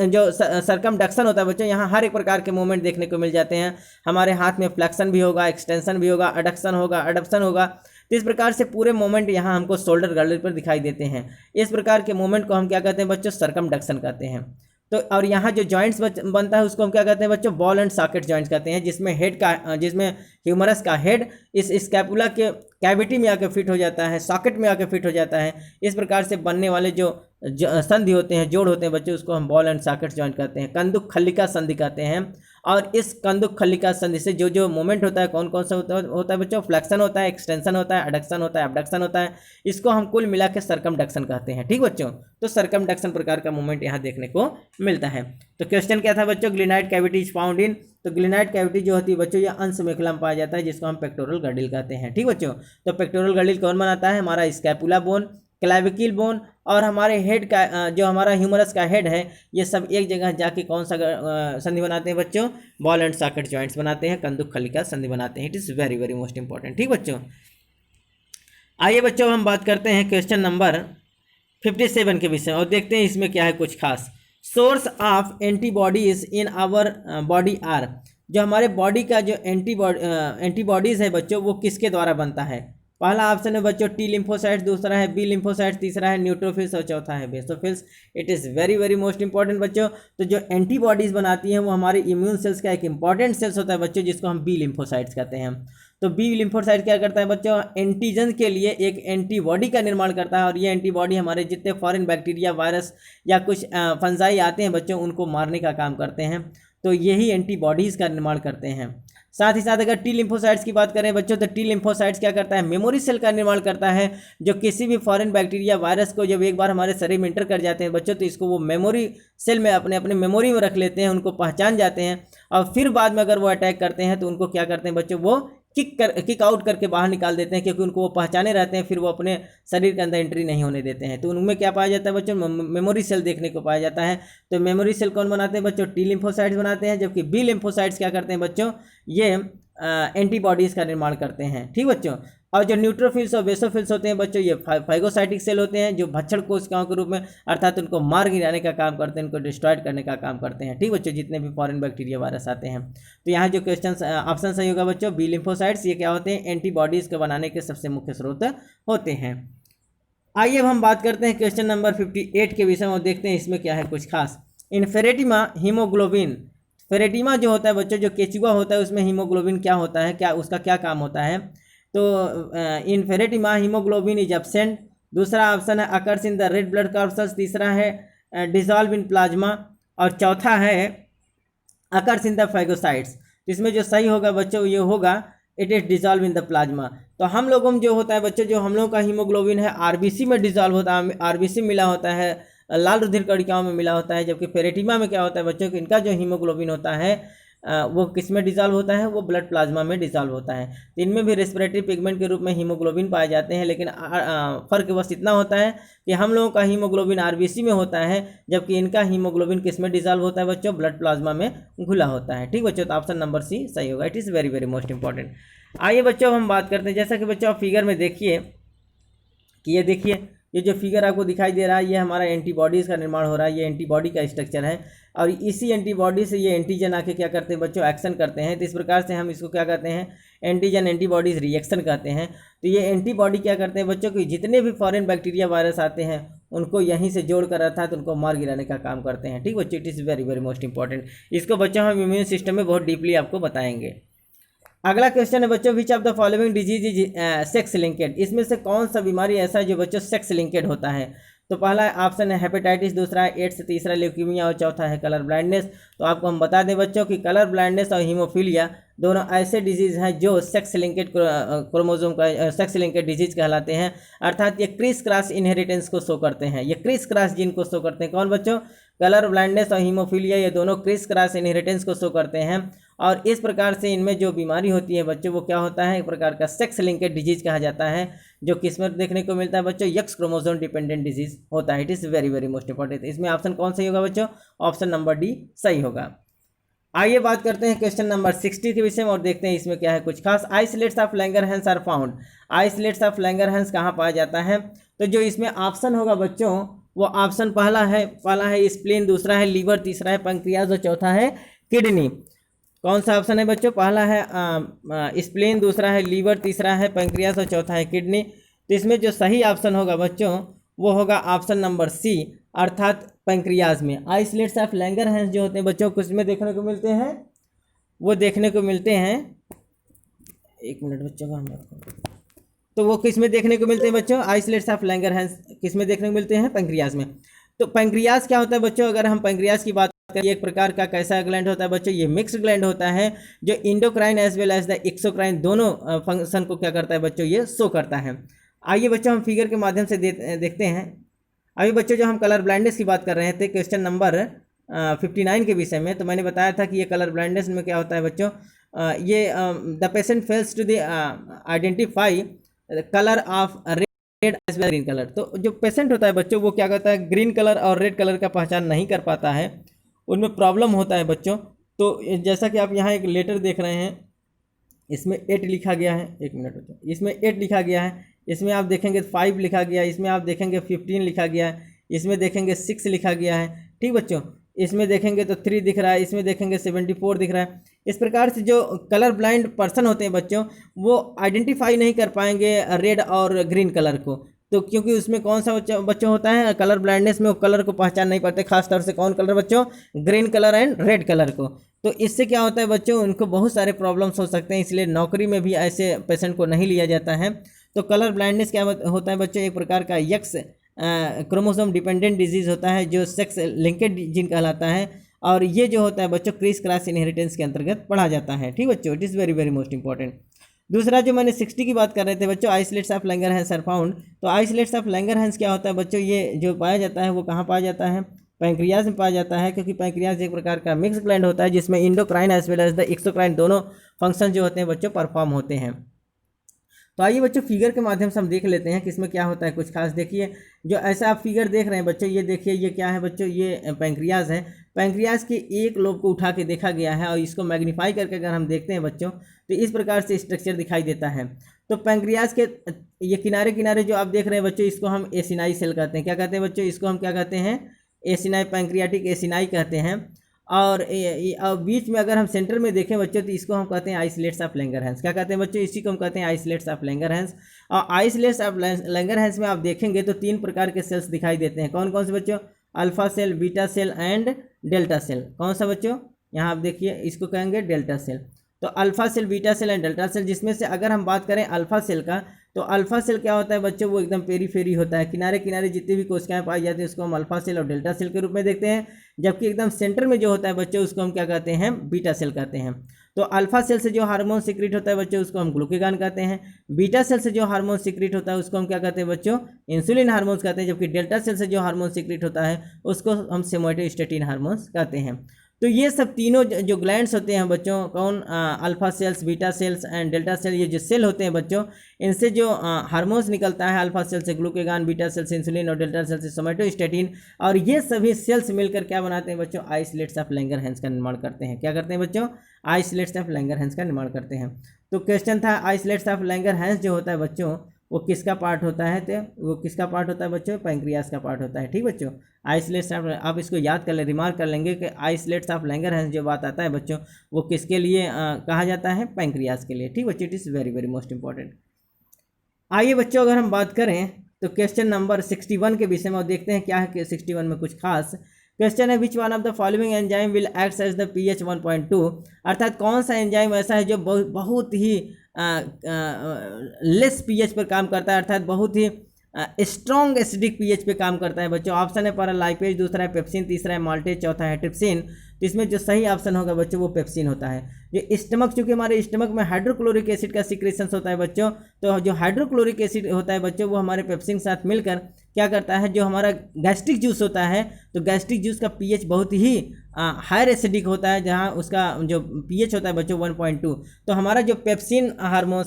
होता है बच्चों। यहाँ हर एक प्रकार के मूवमेंट देखने को मिल जाते हैं। हमारे हाथ में फ्लेक्शन भी होगा, एक्सटेंशन भी होगा, अडक्शन होगा, अडप्शन होगा। तो इस प्रकार से पूरे मूवमेंट यहाँ हमको शोल्डर गर्डर पर दिखाई देते हैं। इस प्रकार के मूवमेंट को हम क्या कहते हैं बच्चों, सरकमडक्शन कहते हैं। तो और यहाँ जो जॉइंट्स बनता है उसको हम क्या कहते हैं बच्चों, बॉल एंड सॉकेट जॉइंट्स कहते हैं, जिसमें ह्यूमरस का हेड इस स्कैपुला के कैविटी में आकर फिट हो जाता है, सॉकेट में आकर फिट हो जाता है। इस प्रकार से बनने वाले जो संधि होते हैं, जोड़ होते हैं बच्चों, उसको हम बॉल एंड सॉकेट जॉइंट कहते हैं, कंदुक खल्लिका संधि कहते हैं। और इस कंदुक खल्लिका संधि से जो जो मूवमेंट होता है, कौन कौन सा होता है बच्चों, फ्लेक्शन होता है, एक्सटेंशन होता है, एडक्शन होता है, एबडक्शन होता है। इसको हम कुल मिला के सर्कमडक्शन कहते हैं। ठीक बच्चों, तो सर्कमडक्शन प्रकार का मूवमेंट यहाँ देखने को मिलता है। तो क्वेश्चन क्या था बच्चों, ग्लिनाइड कैविटी इज फाउंड इन। तो ग्लिनाइड कैविटी जो होती है बच्चों, ये अंश मेखला में पाया जाता है, जिसको हम पेक्टोरल गर्डिल कहते हैं। ठीक बच्चों, तो पेक्टोरल गर्डिल कौन बनाता है, हमारा स्कैपुला बोन, क्लैविकल बोन और हमारे हेड का जो हमारा ह्यूमरस का हेड है, ये सब एक जगह जाके कौन सा संधि बनाते हैं बच्चों, बॉल एंड सॉकेट जॉइंट्स बनाते हैं, कंदुक खल्लिका संधि बनाते हैं। It is very very most important. ठीक बच्चों, आइए बच्चों हम बात करते हैं क्वेश्चन नंबर 57 के विषय और देखते हैं इसमें क्या है कुछ खास। Source of antibodies in our body are. जो हमारे बॉडी का जो एंटीबॉडीज़ है बच्चों, वो किसके द्वारा बनता है। पहला ऑप्शन है बच्चों टी लिम्फोसाइट्स, दूसरा है बी लिम्फोसाइट्स, तीसरा है न्यूट्रोफिल्स और चौथा है basophils. It is very very most important बच्चों। तो जो एंटीबॉडीज़ बनाती हैं वो हमारे इम्यून सेल्स का एक इंपॉर्टेंट सेल्स होता है बच्चों, जिसको हम बी लिम्फोसाइट्स कहते हैं। तो बी लिम्फोसाइट क्या करता है बच्चों, एंटीजन के लिए एक एंटीबॉडी का निर्माण करता है, और ये एंटीबॉडी हमारे जितने फॉरेन बैक्टीरिया, वायरस या कुछ फंजाई आते हैं बच्चों, उनको मारने का काम करते हैं। तो यही एंटीबॉडीज़ का निर्माण करते हैं। साथ ही साथ अगर टी लिम्फोसाइट्स की बात करें बच्चों, तो टी लिम्फोसाइट्स क्या करता है, मेमोरी सेल का निर्माण करता है। जो किसी भी फॉरेन बैक्टीरिया, वायरस को जब एक बार हमारे शरीर में इंटर कर जाते हैं बच्चों, तो इसको वो मेमोरी सेल में अपने मेमोरी में रख लेते हैं, उनको पहचान जाते हैं, और फिर बाद में अगर वो अटैक करते हैं तो उनको क्या करते हैं बच्चों, वो किक आउट करके बाहर निकाल देते हैं, क्योंकि उनको वो पहचाने रहते हैं, फिर वो अपने शरीर के अंदर एंट्री नहीं होने देते हैं। तो उनमें क्या पाया जाता है बच्चों, मेमोरी सेल देखने को पाया जाता है। तो मेमोरी सेल कौन बनाते हैं बच्चों, टी लिम्फोसाइट्स बनाते हैं, जबकि बी लिम्फोसाइट्स क्या करते हैं बच्चों, ये एंटीबॉडीज़ का निर्माण करते हैं। ठीक बच्चों, और जो न्यूट्रोफिल्स और बेसोफिल्स होते हैं बच्चों, ये फाइगोसाइटिक सेल होते हैं, जो भक्षण कोशिकाओं के रूप में, अर्थात उनको मार गिराने का काम करते हैं, उनको डिस्ट्रॉयड करने का काम करते हैं। ठीक बच्चों, जितने भी फॉरेन बैक्टीरिया, वायरस आते हैं। तो यहाँ जो क्वेश्चन ऑप्शन सही होगा बच्चों, बी लिम्फोसाइट्स। ये क्या होते हैं, एंटीबॉडीज़ को बनाने के सबसे मुख्य स्रोत होते हैं। आइए अब हम बात करते हैं क्वेश्चन नंबर 58 के विषय में और देखते हैं इसमें क्या है कुछ खास। इन फेरेटिमा हीमोग्लोबिन। फेरेटिमा जो होता है बच्चों, जो केचुआ होता है, उसमें हीमोग्लोबिन क्या होता है, क्या उसका क्या काम होता है। तो इन फेरेटिमा हीमोग्लोबिन इज एब्सेंट। दूसरा ऑप्शन है occurs in the red blood corpuscles, तीसरा है डिजॉल्व इन प्लाज्मा, और चौथा है अकर्स इन द फाइगोसाइट्स। इसमें जो सही होगा बच्चों ये होगा it is dissolve in the plasma. तो हम लोगों में जो होता है बच्चों, जो हम लोगों का हीमोग्लोबिन है आरबीसी में डिजॉल्व होता है, आरबीसी मिला होता है, लाल रुधिर कणिकाओं में मिला होता है। जबकि फेरेटिमा में क्या होता है बच्चों, कि इनका जो हीमोग्लोबिन होता है वो किस में डिजॉल्व होता है, वो ब्लड प्लाज्मा में डिजॉल्व होता है। तो इनमें भी रेस्पिरेटरी पिगमेंट के रूप में हीमोग्लोबिन पाए जाते हैं, लेकिन फ़र्क बस इतना होता है कि हम लोगों का हीमोग्लोबिन आरबीसी में होता है, जबकि इनका हीमोग्लोबिन किस में डिजॉल्व होता है बच्चों, ब्लड प्लाज्मा में घुला होता है। ठीक बच्चों, तो ऑप्शन नंबर सी सही होगा। It is very very most important. आइए बच्चों हम बात करते हैं, जैसा कि बच्चों आप फिगर में देखिए कि ये देखिए, ये जो फिगर आपको दिखाई दे रहा है, ये हमारा एंटीबॉडीज़ का निर्माण हो रहा है। ये एंटीबॉडी का स्ट्रक्चर है, और इसी एंटीबॉडी से ये एंटीजन आके क्या करते हैं बच्चों, एक्शन करते हैं। तो इस प्रकार से हम इसको क्या कहते हैं, एंटीजन एंटीबॉडीज़ रिएक्शन कहते हैं। तो ये एंटीबॉडी क्या करते हैं बच्चों, कि जितने भी फॉरेन बैक्टीरिया, वायरस आते हैं, उनको यहीं से जोड़ कर रखा है, तो उनको मार गिराने का काम करते हैं। ठीक बच्चों, it is very very most important. इसको बच्चों हम इम्यून सिस्टम में बहुत डीपली आपको बताएंगे। अगला क्वेश्चन है बच्चों, which of the following disease is sex linked. इसमें से कौन सा बीमारी ऐसा है जो बच्चों सेक्स लिंकेड होता है। तो पहला ऑप्शन है हेपेटाइटिस, दूसरा है एड्स, तीसरा ल्यूकीमिया और चौथा है कलर ब्लाइंडनेस। तो आपको हम बता दें बच्चों कि कलर ब्लाइंडनेस और हीमोफीलिया दोनों ऐसे डिजीज़ हैं जो सेक्स लिंकेड क्रोमोसोम का सेक्स लिंकेड डिजीज कहलाते हैं। अर्थात ये क्रिस क्रॉस इनहेरिटेंस को शो करते हैं, ये क्रिस क्रॉस जीन को शो करते हैं। कौन बच्चों, कलर ब्लाइंडनेस और हीमोफीलिया, ये दोनों क्रिस क्रॉस इनहेरिटेंस को शो करते हैं। और इस प्रकार से इनमें जो बीमारी होती है बच्चों, वो क्या होता है, एक प्रकार का सेक्स लिंकेड डिजीज कहा जाता है, जो किस्मत देखने को मिलता है बच्चों, एक्स क्रोमोसोम डिपेंडेंट डिजीज होता है। It is very very most important. इसमें ऑप्शन कौन सही होगा बच्चों, ऑप्शन नंबर डी सही होगा। आइए बात करते हैं क्वेश्चन नंबर 60 के विषय में और देखते हैं इसमें क्या है कुछ खास। Isolates of Langerhans are found. Isolates of Langerhans कहाँ पाया जाता है? तो जो इसमें ऑप्शन होगा बच्चों, वो ऑप्शन पहला है स्प्लीन, दूसरा है लीवर, तीसरा है पैंक्रियाज और चौथा है किडनी। कौन सा ऑप्शन है बच्चों? पहला है स्प्लीन, दूसरा है लीवर, तीसरा है पैंक्रियाज और चौथा है किडनी। तो इसमें जो सही ऑप्शन होगा बच्चों वो होगा ऑप्शन नंबर सी, अर्थात पैंक्रियाज में। आइसोलेट्स ऑफ लैंगरहैंस जो होते हैं बच्चों कुछ में देखने को मिलते हैं, वो देखने को मिलते हैं, एक मिनट बच्चों का हम, तो वो किस में देखने को मिलते हैं बच्चों? आइसोलेट्स ऑफ लैंगरहैंस किस में देखने को मिलते हैं? पैंक्रियाज में। तो पैंक्रियाज क्या होता है बच्चों? अगर हम पैंक्रियाज की बात करें, एक प्रकार का कैसा ग्लैंड होता है बच्चों? ये मिक्स्ड ग्लैंड होता है जो endocrine as well as the exocrine दोनों फंक्शन को क्या करता है बच्चों? ये शो करता है। आइए बच्चों हम फिगर के माध्यम से देखते हैं। अभी बच्चों जो हम कलर ब्लाइंडनेस की बात कर रहे थे क्वेश्चन नंबर 59 के विषय में, तो मैंने बताया था कि ये कलर ब्लाइंडनेस में क्या होता है बच्चों, ये the patient fails to the identify colour of red as well green colour. तो जो पेशेंट होता है बच्चों वो क्या करता है, ग्रीन कलर और रेड कलर का पहचान नहीं कर पाता है, उनमें प्रॉब्लम होता है बच्चों। तो जैसा कि आप यहाँ एक लेटर देख रहे हैं, इसमें 8 लिखा गया है, एक मिनट बच्चों, इसमें 8 लिखा गया है, इसमें आप देखेंगे 5 लिखा गया है, इसमें आप देखेंगे 15 लिखा गया है, इसमें देखेंगे 6 लिखा गया है, ठीक बच्चों। इसमें देखेंगे तो 3 दिख रहा है, इसमें देखेंगे 74 दिख रहा है। इस प्रकार से जो कलर ब्लाइंड पर्सन होते हैं बच्चों वो आइडेंटिफाई नहीं कर पाएंगे रेड और ग्रीन कलर को, तो क्योंकि उसमें कौन सा बच्चों होता है कलर ब्लाइंडनेस में, वो कलर को पहचान नहीं पाते, खासतौर से कौन कलर बच्चों? Green colour and red colour को। तो इससे क्या होता है बच्चों, उनको बहुत सारे प्रॉब्लम्स हो सकते हैं, इसलिए नौकरी में भी ऐसे पेशेंट को नहीं लिया जाता है। तो कलर ब्लाइंडनेस क्या होता है बच्चों? एक प्रकार का एक्स क्रोमोसोम डिपेंडेंट डिजीज़ होता है जो सेक्स लिंकेड जीन कहलाता है, और ये जो होता है बच्चों क्रिस क्रॉस इनहेरिटेंस के अंतर्गत पढ़ा जाता है, ठीक बच्चों। It is very very most important. दूसरा जो मैंने 60 की बात कर रहे थे बच्चों, isolates of Langerhans are found. तो आइसोलेट्स ऑफ लैंगरहैंस क्या होता है बच्चों? ये जो पाया जाता है वो कहाँ पाया जाता है? पैंक्रियाज में पाया जाता है, क्योंकि पैंक्रियाज एक प्रकार का मिक्स ग्लैंड होता है जिसमें endocrine as well as the exocrine दोनों फंक्शन जो होते हैं बच्चों परफॉर्म होते हैं। तो आइए बच्चों फिगर के माध्यम से हम देख लेते हैं कि इसमें क्या होता है कुछ खास। देखिए जो ऐसा आप फिगर देख रहे हैं बच्चों, ये देखिए ये क्या है बच्चों? ये पैंक्रियाज है। पैंक्रियाज के एक लोब को उठा के देखा गया है और इसको मैग्नीफाई करके अगर हम देखते हैं बच्चों तो इस प्रकार से स्ट्रक्चर दिखाई देता है। तो पैंक्रियाज के ये किनारे किनारे जो आप देख रहे हैं बच्चों, इसको हम एसिनाई सेल कहते हैं। क्या कहते हैं बच्चों? इसको हम क्या कहते हैं? एसिनाई, पैंक्रियाटिक एसिनाई कहते हैं। और बीच में अगर हम सेंटर में देखें बच्चों तो इसको हम कहते हैं आइसोलेट्स ऑफ लैंगरहैंस। क्या कहते हैं बच्चों? इसी को हम कहते हैं आइसोलेट्स ऑफ लैंगरहैंस। और आइसोलेट्स ऑफ लैंगरहैंस में आप देखेंगे तो 3 प्रकार के सेल्स दिखाई देते हैं। कौन कौन से बच्चों? Alpha cell, beta cell and delta cell. कौन सा बच्चों? यहाँ आप देखिए इसको कहेंगे डेल्टा सेल। तो alpha cell, beta cell and delta cell, जिसमें से अगर हम बात करें अल्फा सेल का, तो अल्फा सेल क्या होता है बच्चों? वो एकदम पेरीफेरी होता है, किनारे किनारे जितनी भी कोशिकाएं पाई जाती है उसको हम अल्फा सेल और डेल्टा सेल के रूप में देखते हैं। जबकि एकदम सेंटर में जो होता है बच्चों उसको हम क्या कहते हैं? बीटा सेल कहते हैं। तो अल्फा सेल से जो हार्मोन सीक्रेट होता है बच्चों उसको हम ग्लूकेगान कहते हैं। बीटा सेल से जो हार्मोन सीक्रेट होता है उसको हम क्या कहते हैं बच्चों? इंसुलिन हार्मोन्स कहते हैं। जबकि डेल्टा सेल से जो हार्मोन सीक्रेट होता है उसको हम सोमैटोस्टेटिन हार्मोन्स कहते हैं। तो ये सब तीनों जो ग्लैंड्स होते हैं बच्चों, कौन? Alpha cells, beta cells and delta cell, ये जो सेल होते हैं बच्चों इनसे जो हार्मोन्स निकलता है, अल्फा सेल से ग्लूकेगान, बीटा सेल से इंसुलिन और डेल्टा सेल से सोमैटोस्टेटिन, और ये सभी सेल्स मिलकर क्या बनाते हैं बच्चों? आइसोलेट्स ऑफ लैंगरहैंस का निर्माण करते हैं। क्या करते हैं बच्चों? आइसोलेट्स ऑफ लैंगरहैंस का निर्माण करते हैं। तो क्वेश्चन था आइसोलेट्स ऑफ लैंगरहैंस जो होता है बच्चों वो किसका पार्ट होता है? तो वो किसका पार्ट होता है बच्चों? पैंक्रियाज का पार्ट होता है, ठीक बच्चों। आइसोलेट्स ऑफ, आप इसको याद कर ले, रिमार्क कर लेंगे कि आइसोलेट्स ऑफ लैंगरहैंस जो बात आता है बच्चों वो किसके लिए कहा जाता है? पैंक्रियाज के लिए, ठीक बच्चों। It is very very most important. आइए बच्चों अगर हम बात करें तो क्वेश्चन नंबर 61 के विषय में और देखते हैं क्या है कि 61 में कुछ खास क्वेश्चन है। Which one of the following enzyme will act as the pH 1.2, अर्थात कौन सा एंजाइम ऐसा है जो बहुत ही लेस pH पर काम करता है, अर्थात बहुत ही स्ट्रॉन्ग एसिडिक pH पे काम करता है बच्चों। ऑप्शन है पहला लाइपेज, दूसरा है पेप्सिन, तीसरा है माल्टेज, चौथा है ट्रिप्सिन। तो इसमें जो सही ऑप्शन होगा बच्चों वो पेप्सिन होता है। जो स्टमक, चूंकि हमारे स्टमक में हाइड्रोक्लोरिक एसिड का सीक्रेशन होता है बच्चों, तो जो हाइड्रोक्लोरिक एसिड होता है बच्चों वो हमारे पेप्सिन के साथ मिलकर क्या करता है, जो हमारा गैस्ट्रिक जूस होता है, तो गैस्ट्रिक जूस का पीएच बहुत ही हायर एसिडिक होता है, जहाँ उसका जो पीएच होता है बच्चों 1.2। तो हमारा जो पेप्सिन हार्मोन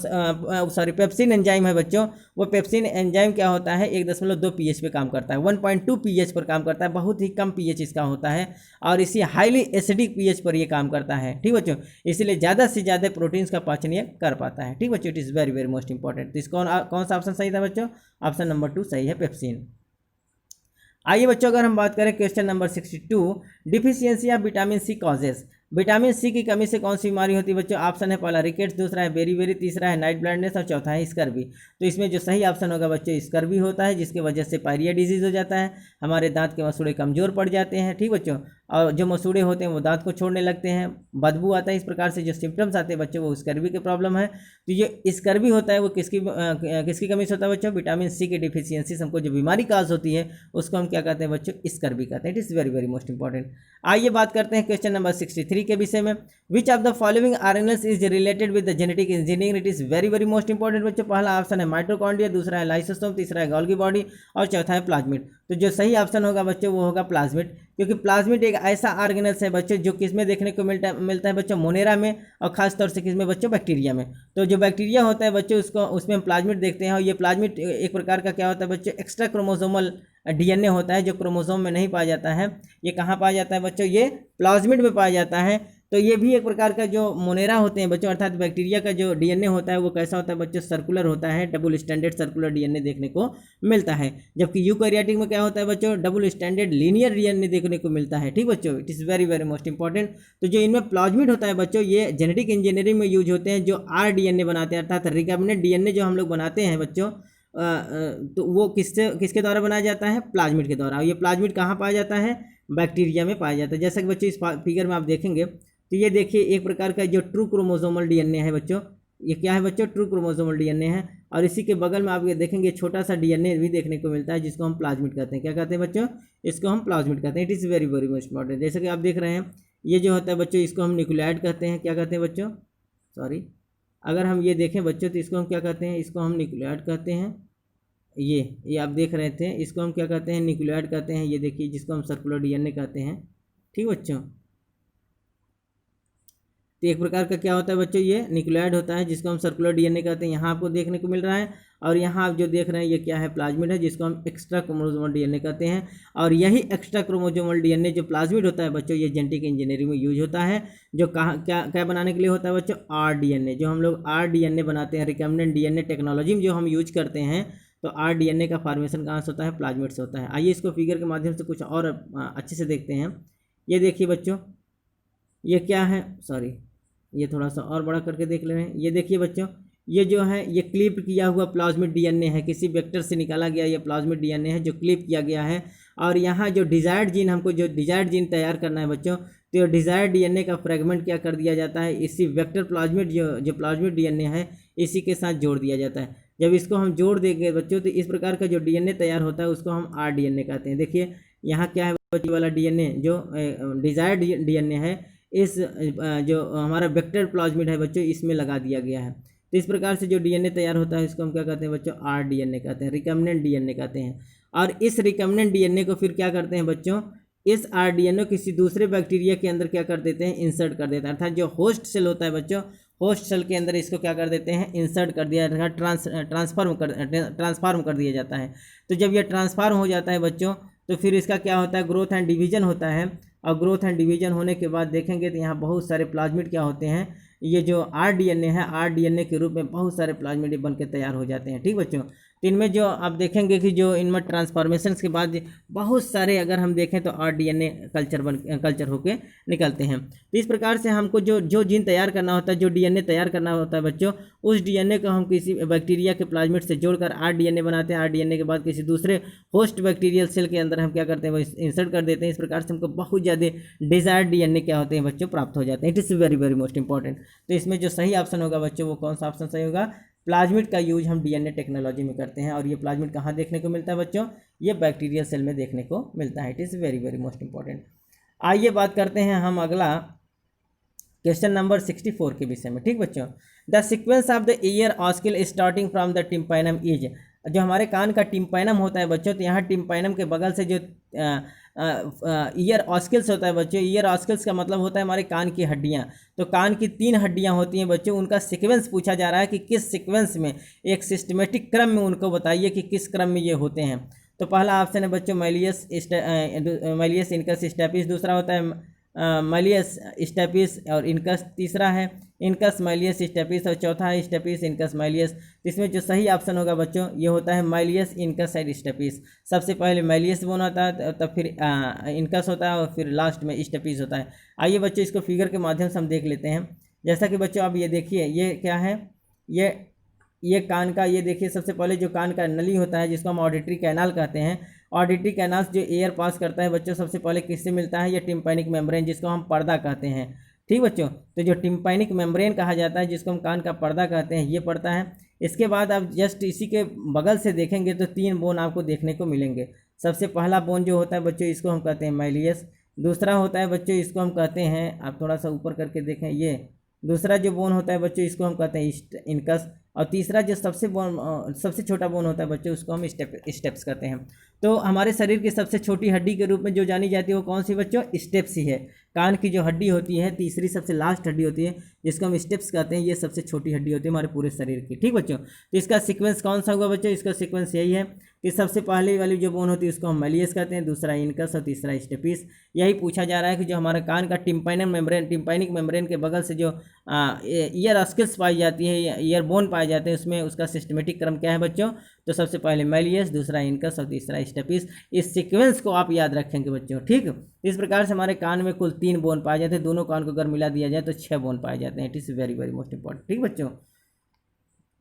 पेप्सिन एंजाइम है बच्चों, वो पेप्सिन एंजाइम क्या होता है 1.2 पीएच पे काम करता है, 1.2 पीएच पर काम करता है, बहुत ही कम पीएच इसका होता है और इसी हाईली एसिडिक पीएच पर ये काम करता है। ठीक बच्चों, इसलिए ज़्यादा से ज़्यादा प्रोटीन्स का पाचन ये कर पाता है। ठीक बच्चों, it is very very most important. तो इसको कौन सा ऑप्शन सही था बच्चों? ऑप्शन नंबर 2 सही है, पेप्सिन। आइए बच्चों, अगर हम बात करें question number 62, deficiency of vitamin C causes. Vitamin C की कमी से कौन सी बीमारी होती है बच्चों? ऑप्शन है पहला रिकेट्स, दूसरा है बेरी, तीसरा है नाइट ब्लाइंडनेस और चौथा है स्कर्वी। तो इसमें जो सही ऑप्शन होगा बच्चों स्कर्वी होता है, जिसकी वजह से पायरिया डिजीज हो जाता है, हमारे दांत के मसूड़े कमजोर पड़ जाते हैं। ठीक बच्चों, और जो मसूड़े होते हैं वो दांत को छोड़ने लगते हैं, बदबू आता है। इस प्रकार से जो सिम्टम्स आते हैं बच्चों वो स्कर्वी की प्रॉब्लम है। तो ये स्कर्वी होता है वो किसकी कमी से होता है बच्चों? विटामिन सी की डिफिशियंसी से हमको जो बीमारी काज होती है उसको हम क्या कहते हैं बच्चों? स्कर्वी कहते हैं। It is very very most important. आइए बात करते हैं क्वेश्चन नंबर 63 के विषय में। Which of the following RNS is related with the genetic engineering? It is very very most important बच्चों। पहला ऑप्शन है माइटोकॉन्ड्रिया, दूसरा है लाइसोसोम, तीसरा है गोल्गी बॉडी और चौथा है प्लाज्मिड। तो जो सही ऑप्शन होगा बच्चों वो होगा प्लाज्मिड, क्योंकि प्लाज्मिड एक ऐसा ऑर्गेनल्स है बच्चों जो किसमें देखने को मिलता है बच्चों? मोनेरा में, और खास तौर से किसमें बच्चों? बैक्टीरिया में। तो जो बैक्टीरिया होता है बच्चों उसको उसमें हम प्लाज्मिड देखते हैं, और ये प्लाज्मिड एक प्रकार का क्या होता है बच्चों? एक्स्ट्रा क्रोमोसोमल डीएनए होता है जो क्रोमोसोम में नहीं पाया जाता है। ये कहाँ पाया जाता है बच्चों? ये प्लाज्मिड में पाया जाता है। तो ये भी एक प्रकार का जो मोनेरा होते हैं बच्चों, अर्थात बैक्टीरिया का जो डीएनए होता है वो कैसा होता है बच्चों? सर्कुलर होता है, डबल स्टैंडर्ड सर्कुलर डीएनए देखने को मिलता है। जबकि यूकैरियोटिक में क्या होता है बच्चों? डबल स्टैंडर्ड लीनियर डीएनए देखने को मिलता है। ठीक बच्चों, it is very very most important. तो जो इनमें प्लाज्मिड होता है बच्चों ये जेनेटिक इंजीनियरिंग में यूज होते हैं, जो आरडीएनए बनाते हैं, अर्थात रिकॉम्बिनेंट डीएनए जो हम लोग बनाते हैं बच्चों, तो वो किसके द्वारा बनाया जाता है? प्लाज्मिड के द्वारा। और ये प्लाज्मिड कहाँ पाया जाता है? बैक्टीरिया में पाया जाता है। जैसा कि बच्चों इस फिगर में आप देखेंगे तो ये देखिए एक प्रकार का जो ट्रू क्रोमोसोमल डीएनए है बच्चों, ये क्या है बच्चों? ट्रू क्रोमोसोमल डीएनए है। और इसी के बगल में आप ये देखेंगे छोटा सा डीएनए भी देखने को मिलता है जिसको हम प्लाज्मिड कहते हैं। क्या कहते हैं बच्चों? इसको हम प्लाज्मिड कहते हैं। It is very very much important. जैसे कि आप देख रहे हैं ये जो होता है बच्चों इसको हम न्यूक्लियाइड कहते हैं। क्या कहते हैं बच्चों? सॉरी, अगर हम ये देखें बच्चों तो इसको हम क्या कहते हैं? इसको हम न्यूक्लियाइड कहते हैं। ये आप देख रहे थे, इसको हम क्या कहते हैं? न्यूक्लियाइड कहते हैं। ये देखिए जिसको हम सर्कुलर डीएनए कहते हैं। ठीक बच्चों, तो एक प्रकार का क्या होता है बच्चों? ये न्यूक्लियाइड होता है जिसको हम सर्कुलर डीएनए कहते हैं। यहाँ आपको देखने को मिल रहा है, और यहाँ आप जो देख रहे हैं ये क्या है? प्लाज्मिड है जिसको हम एक्स्ट्रा क्रोमोसोमल डीएनए कहते हैं। और यही एक्स्ट्रा क्रोमोसोमल डीएनए जो प्लाज्मिड होता है बच्चों ये जेनेटिक इंजीनियरिंग में यूज होता है। जो कहाँ क्या बनाने के लिए होता है बच्चों? आरडीएनए। जो हम लोग आरडीएनए बनाते हैं, रिकॉम्बिनेंट डीएनए टेक्नोलॉजी में जो हम यूज करते हैं, तो आरडीएनए का फॉर्मेशन कहाँ से होता है? प्लाज्मिड से होता है। आइए इसको फिगर के माध्यम से कुछ और अच्छे से देखते हैं। ये देखिए बच्चों ये क्या है? सॉरी, ये थोड़ा सा और बड़ा करके देख ले रहे हैं। ये देखिए बच्चों ये जो है ये क्लिप किया हुआ प्लाज्मिड डीएनए है, किसी वेक्टर से निकाला गया ये प्लाज्मिड डीएनए है जो क्लिप किया गया है। और यहाँ जो डिजायर्ड जीन, हमको जो डिजायर्ड जीन तैयार करना है बच्चों, तो डिजायर्ड डीएनए का फ्रेगमेंट क्या कर दिया जाता है? इसी वेक्टर प्लाज्मिड जो प्लाज्मिड डीएनए है इसी के साथ जोड़ दिया जाता है। जब इसको हम जोड़ देंगे बच्चों तो इस प्रकार का जो डीएनए तैयार होता है उसको हम आरडीएनए कहते हैं। देखिए यहाँ क्या है बच्चों वाला डीएनए जो डिजायर्ड डीएनए है, इस जो हमारा वेक्टर प्लाज्मिड है बच्चों इसमें लगा दिया गया है। तो इस प्रकार से जो डीएनए तैयार होता है इसको हम क्या कहते हैं बच्चों? आरडीएनए कहते हैं, रिकॉम्बिनेंट डीएनए कहते हैं। और इस रिकॉम्बिनेंट डीएनए को फिर क्या करते हैं बच्चों? इस आरडीएनए किसी दूसरे बैक्टीरिया के अंदर क्या कर देते हैं? इंसर्ट कर देते हैं। अर्थात जो होस्ट सेल होता है बच्चों, होस्ट सेल के अंदर इसको क्या कर देते हैं? इंसर्ट कर दिया, ट्रांसफार्म कर दिया जाता है। तो जब यह ट्रांसफार्म हो जाता है बच्चों तो फिर इसका क्या होता है? ग्रोथ एंड डिवीजन होता है। और ग्रोथ एंड डिवीजन होने के बाद देखेंगे तो यहाँ बहुत सारे प्लाज्मिड क्या होते हैं? ये जो आरडीएनए है आरडीएनए के रूप में बहुत सारे प्लाज्मिड बन के तैयार हो जाते हैं। ठीक बच्चों, तो इनमें जो आप देखेंगे कि जो इनमें ट्रांसफॉर्मेशन के बाद बहुत सारे अगर हम देखें तो आरडीएनए कल्चर होके निकलते हैं। तो इस प्रकार से हमको जो जीन तैयार करना होता है, जो डीएनए तैयार करना होता है बच्चों, उस डीएनए को हम किसी बैक्टीरिया के प्लाज्मिड से जोड़कर आरडीएनए बनाते हैं। आरडीएनए के बाद किसी दूसरे होस्ट बैक्टीरियल सेल के अंदर हम क्या करते हैं? वो इंसर्ट कर देते हैं। इस प्रकार से हमको बहुत ज़्यादा डिजायर्ड डीएनए क्या होते हैं बच्चों? प्राप्त हो जाते हैं। It is very very most important. तो इसमें जो सही ऑप्शन होगा बच्चों वो कौन सा ऑप्शन सही होगा? प्लाज्मिड का यूज हम डीएनए टेक्नोलॉजी में करते हैं। और ये प्लाज्मिड कहाँ देखने को मिलता है बच्चों? ये बैक्टीरियल सेल में देखने को मिलता है। It is very very most important. आइए बात करते हैं हम अगला क्वेश्चन नंबर 64 के विषय में। ठीक बच्चों, the sequence of the ear ossicles starting from the tympanum is. जो हमारे कान का टिम्पैनम होता है बच्चों, तो यहाँ टिम्पैनम के बगल से जो ईयर ऑस्किल्स होता है बच्चों, ईयर ऑस्किल्स का मतलब होता है हमारे कान की हड्डियाँ। तो कान की 3 हड्डियाँ होती हैं बच्चों, उनका सीक्वेंस पूछा जा रहा है कि किस सीक्वेंस में, एक सिस्टमेटिक क्रम में उनको बताइए कि किस क्रम में ये होते हैं। तो पहला ऑप्शन है बच्चों मैलियस इनकस स्टेपिस, दूसरा होता है माइलियस स्टेपिस और इनकस तीसरा है इनकस माइलियस स्टेपिस और चौथा है स्टेपिस इनकस माइलियस। तो इसमें जो सही ऑप्शन होगा बच्चों ये होता है माइलियस इनकस एंड स्टेपिस। सबसे पहले माइलियस बोन होता है तब फिर इनकस होता है और फिर लास्ट में स्टेपिस होता है। आइए बच्चों इसको फिगर के माध्यम से हम देख लेते हैं। जैसा कि बच्चों आप ये देखिए ये क्या है, ये कान का, ये देखिए सबसे पहले जो कान का नली होता है जिसको हम ऑडिटरी कैनाल कहते हैं। ऑडिटरी कैनाल जो एयर पास करता है बच्चों सबसे पहले किससे मिलता है, ये टिम्पैनिक मेम्ब्रेन जिसको हम पर्दा कहते हैं। ठीक बच्चों, तो जो टिम्पैनिक मेम्ब्रेन कहा जाता है जिसको हम कान का पर्दा कहते हैं ये पड़ता है। इसके बाद आप जस्ट इसी के बगल से देखेंगे तो 3 बोन आपको देखने को मिलेंगे। सबसे पहला बोन जो होता है बच्चों इसको हम कहते हैं माइलियस। दूसरा होता है बच्चों इसको हम कहते हैं, आप थोड़ा सा ऊपर करके देखें, ये दूसरा जो बोन होता है बच्चों इसको हम कहते हैं इनकस। और तीसरा जो सबसे छोटा बोन होता है बच्चों उसको हम स्टेप्स कहते हैं। तो हमारे शरीर की सबसे छोटी हड्डी के रूप में जो जानी जाती है वो कौन सी बच्चों, स्टेप्स ही है। कान की जो हड्डी होती है तीसरी सबसे लास्ट हड्डी होती है जिसको हम स्टेप्स कहते हैं, ये सबसे छोटी हड्डी होती है हमारे पूरे शरीर की। ठीक बच्चों, तो इसका सीक्वेंस कौन सा होगा बच्चों, इसका सीक्वेंस यही है कि सबसे पहले वाली जो बोन होती है उसको हम माइलियस कहते हैं, दूसरा इनकस और तीसरा स्टेपिस। यही पूछा जा रहा है कि जो हमारा कान का टिम्पैनिक मेम्ब्रेन के बगल से जो ईयर स्किल्स पाई जाती है, ईयर बोन पाए जाते हैं, उसमें उसका सिस्टमेटिक क्रम क्या है बच्चों, तो सबसे पहले माइलियस, दूसरा इनकस और तीसरा स्टेपिस। इस सीक्वेंस को आप याद रखेंगे बच्चों। ठीक, इस प्रकार से हमारे कान में कुल 3 बोन पाए जाते हैं, दोनों कान को अगर मिला दिया जाए तो 6 बोन पाए जाते हैं। It is very very most important. ठीक बच्चों,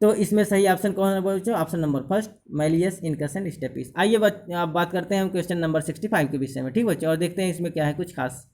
तो इसमें सही ऑप्शन कौन है बच्चों, option number first malleus incus and stapes. आइए आप बात करते हैं हम क्वेश्चन नंबर 65 के विषय में। ठीक बच्चों, और देखते हैं इसमें क्या है कुछ खास।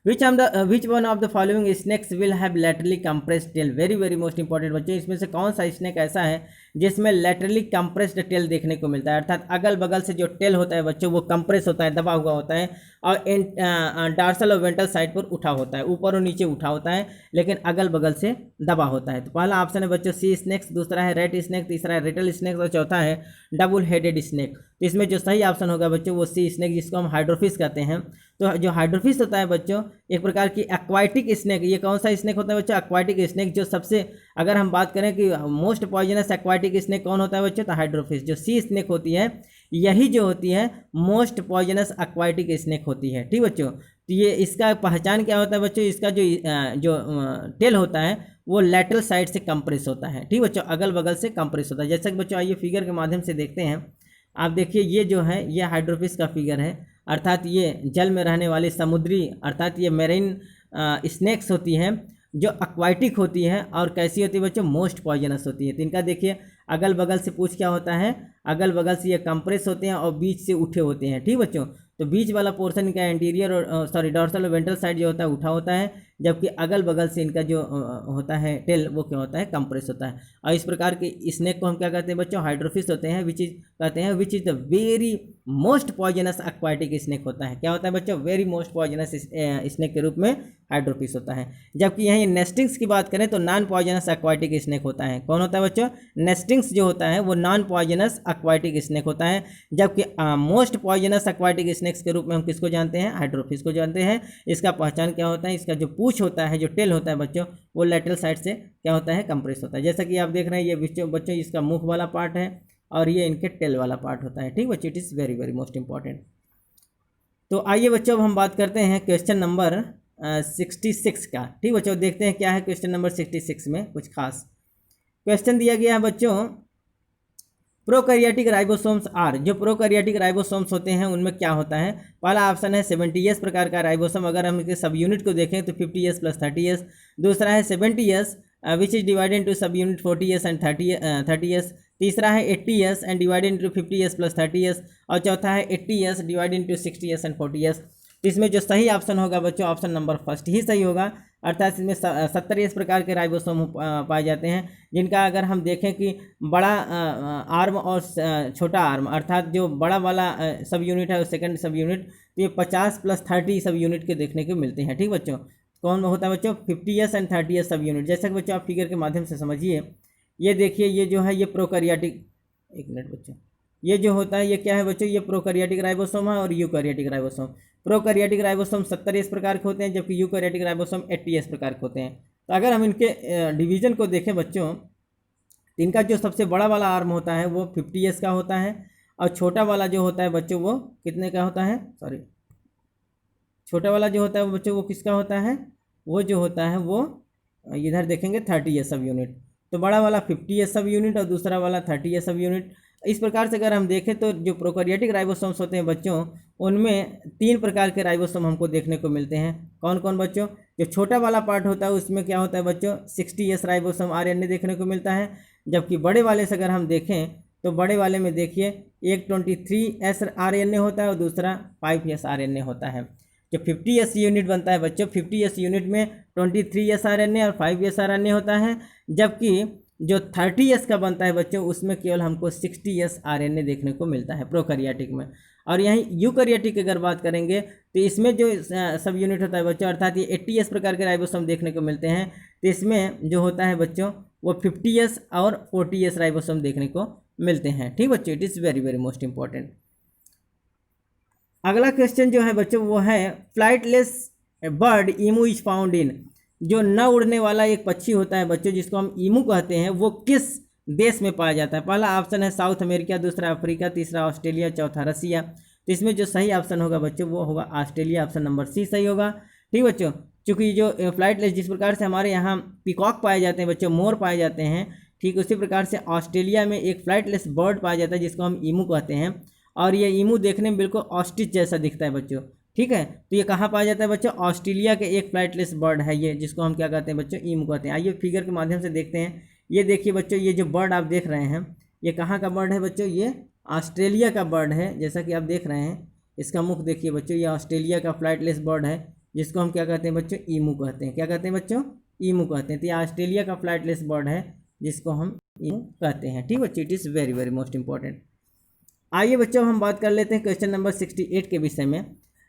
Which one of the following snakes will have laterally compressed tail? Very very most important बच्चों, इसमें से कौन सा स्नेक ऐसा है जिसमें लेटरली कंप्रेस्ड टेल देखने को मिलता है, अर्थात अगल बगल से जो टेल होता है बच्चों वो कंप्रेस होता है, दबा हुआ होता है, और डार्सल और वेंट्रल साइड पर उठा होता है, ऊपर और नीचे उठा होता है लेकिन अगल बगल से दबा होता है। तो पहला ऑप्शन है बच्चों सी स्नेक्स, दूसरा है रेड स्नेक, तीसरा है रिटल स्नेक और चौथा है डबल हेडेड स्नेक। तो इसमें जो सही ऑप्शन होगा बच्चों वो सी स्नेक जिसको हम हाइड्रोफिश कहते हैं। तो जो हाइड्रोफिश होता है बच्चों एक प्रकार की एक्वाटिक स्नेक, ये कौन सा स्नेक होता है बच्चों, एक्वाटिक स्नेक। जो सबसे अगर हम बात करें कि मोस्ट पॉइजनस एक्वाटिक स्नेक कौन होता है बच्चों, तो हाइड्रोफिश। जो सी स्नेक होती है यही जो होती है मोस्ट पॉइजनस एक्वाटिक स्नेक होती है। ठीक बच्चों, तो ये इसका पहचान क्या होता है बच्चों, इसका जो टेल होता है वो लेटरल साइड से कंप्रेस होता है। ठीक बच्चों, अगल बगल से कंप्रेस होता है। जैसा कि बच्चों आइए फिगर के माध्यम से देखते हैं। आप देखिए ये जो है ये हाइड्रोफिश का फिगर है, अर्थात ये जल में रहने वाली समुद्री अर्थात ये मेरीन स्नेक्स होती हैं जो एक्वाटिक होती है और कैसी होती है बच्चों, मोस्ट पॉइजनस होती है। तो इनका देखिए अगल बगल से पूछ क्या होता है, अगल बगल से ये कंप्रेस होते हैं और बीच से उठे होते हैं। ठीक बच्चों, तो बीच वाला पोर्शन इनका एंटीरियर और डॉर्सल और वेंट्रल साइड जो होता है उठा होता है, जबकि अगल बगल से इनका जो होता है टेल वो क्या होता है, कंप्रेस होता है। और इस प्रकार के स्नेक को हम क्या कहते हैं बच्चों, हाइड्रोफिश होते हैं, which is the very most poisonous aquatic snake होता है। क्या होता है बच्चों, वेरी मोस्ट पॉइजनस स्नेक के रूप में हाइड्रोफिश होता है। जबकि यहीं नेस्टिंग्स की बात करें तो नॉन पॉइजनस एक्वाटिक स्नेक होता है। कौन होता है बच्चों, नेस्टिंग्स जो होता है वो नॉन पॉइजनस एक्वाटिक स्नेक होता है, जबकि मोस्ट पॉइजनस एक्वाटिक स्नेक्स के रूप में हम किसको जानते हैं, हाइड्रोफिश को जानते हैं। इसका पहचान क्या होता है, इसका जो पूछ होता है, जो टेल होता है बच्चों वो लेटरल साइड से क्या होता है, कंप्रेस होता है। जैसा कि आप देख रहे हैं ये बच्चों इसका मुख वाला पार्ट है और ये इनके टेल वाला पार्ट होता है। ठीक बच्चों, it is very very most important. तो आइए बच्चों अब हम बात करते हैं क्वेश्चन नंबर 66 का। ठीक बच्चों, देखते हैं क्या है क्वेश्चन नंबर 66 में कुछ खास। क्वेश्चन दिया गया है बच्चों, प्रोकैरियोटिक राइबोसोम्स आर, जो प्रोकैरियोटिक राइबोसोम्स होते हैं उनमें क्या होता है। पहला ऑप्शन है 70S प्रकार का राइबोसोम, अगर हम इसके सब यूनिट को देखें तो 50S + 30S। दूसरा है 70S which is divided into सब यूनिट 40S एंड 30S। तीसरा है 80S and divided into 50S + 30S। और चौथा है 80S divided into 60S and 40S। तो इसमें जो सही ऑप्शन होगा बच्चों ऑप्शन नंबर फर्स्ट ही सही होगा, अर्थात इसमें 70S प्रकार के राइबोसोम पाए जाते हैं, जिनका अगर हम देखें कि बड़ा आर्म और छोटा आर्म, अर्थात जो बड़ा वाला सब यूनिट है और सेकंड सब यूनिट, तो ये 50 + 30 सब यूनिट के देखने को मिलते हैं। ठीक बच्चों, कौन होता है बच्चों, 50S एंड 30S सब यूनिट। जैसा कि बच्चों आप फिगर के माध्यम से समझिए, ये देखिए ये जो है ये प्रोकैरियोटिक, एक मिनट बच्चों, ये जो होता है ये क्या है बच्चों, ये प्रोकैरियोटिक राइबोसोम है और eukaryotic ribosome. Prokaryotic ribosome 70S प्रकार के होते हैं, जबकि यूकैरियोटिक राइबोसोम 80S प्रकार के होते हैं। तो अगर हम इनके डिवीजन को देखें बच्चों, तो इनका जो सबसे बड़ा वाला आर्म होता है वो 50S का होता है और छोटा वाला जो होता है बच्चों वो कितने का होता है, छोटा वाला जो होता है वो बच्चों वो किसका होता है, वो जो होता है वो इधर देखेंगे 30 सब यूनिट, तो बड़ा वाला 50 सब यूनिट और दूसरा वाला 30 सब यूनिट। इस प्रकार से अगर हम देखें तो जो प्रोकैरियोटिक राइबोसोम्स होते हैं बच्चों, उनमें 3 प्रकार के राइबोसोम हमको देखने को मिलते हैं। कौन कौन बच्चों, जो छोटा वाला पार्ट होता है उसमें क्या होता है बच्चों 60S राइबोसोम आरएनए देखने को मिलता है, जबकि बड़े वाले से अगर हम देखें तो बड़े वाले में देखिए एक 23S आरएनए होता है और दूसरा 5S आरएनए होता है। जो 50S यूनिट बनता है बच्चों, 50S यूनिट में 23S आरएनए और 5S आरएनए होता है, जबकि जो 30S का बनता है बच्चों उसमें केवल हमको 60S आरएनए देखने को मिलता है प्रोकैरियोटिक में। और यहीं यूकैरियोटिक की अगर बात करेंगे तो इसमें जो सब यूनिट होता है बच्चों, अर्थात ये 80S प्रकार के राइबोसोम देखने को मिलते हैं, तो इसमें जो होता है बच्चों वो 50S और 40S राइबोसोम देखने को मिलते हैं। ठीक बच्चों, it is very very most important. अगला क्वेश्चन जो है बच्चों वो है flightless bird emu is found in, जो न उड़ने वाला एक पक्षी होता है बच्चों जिसको हम ईमू कहते हैं, वो किस देश में पाया जाता है। पहला ऑप्शन है साउथ अमेरिका, दूसरा अफ्रीका, तीसरा ऑस्ट्रेलिया, चौथा रसिया। तो इसमें जो सही ऑप्शन होगा बच्चों वो होगा ऑस्ट्रेलिया, ऑप्शन नंबर सी सही होगा। ठीक बच्चों, चूँकि जो फ्लाइटलेस जिस प्रकार से हमारे यहाँ पीकॉक पाए जाते हैं बच्चों, मोर पाए जाते हैं, ठीक उसी प्रकार से ऑस्ट्रेलिया में एक फ्लाइटलेस बर्ड पाया जाता है जिसको हम ईमू कहते हैं, और ये ईमू देखने में बिल्कुल ऑस्ट्रिच जैसा दिखता है बच्चों। ठीक है, तो ये कहाँ पाया जाता है बच्चों, ऑस्ट्रेलिया के एक फ्लाइटलेस बर्ड है ये, जिसको हम क्या कहते हैं बच्चों, ईमू कहते हैं। आइए फिगर के माध्यम से देखते हैं। ये देखिए बच्चों, ये जो बर्ड आप देख रहे हैं ये कहाँ का बर्ड है बच्चों, ये ऑस्ट्रेलिया का बर्ड है। जैसा कि आप देख रहे हैं इसका मुख देखिए बच्चों, ये ऑस्ट्रेलिया का फ्लाइटलेस बर्ड है जिसको हम क्या कहते हैं बच्चों, ईमू कहते हैं। क्या कहते हैं बच्चों, ईमू कहते हैं। तो ये ऑस्ट्रेलिया का फ्लाइटलेस बर्ड है जिसको हम ईमू कहते हैं। ठीक बच्चों, it is very very most important. आइए बच्चों हम बात कर लेते हैं क्वेश्चन नंबर 68 के विषय में।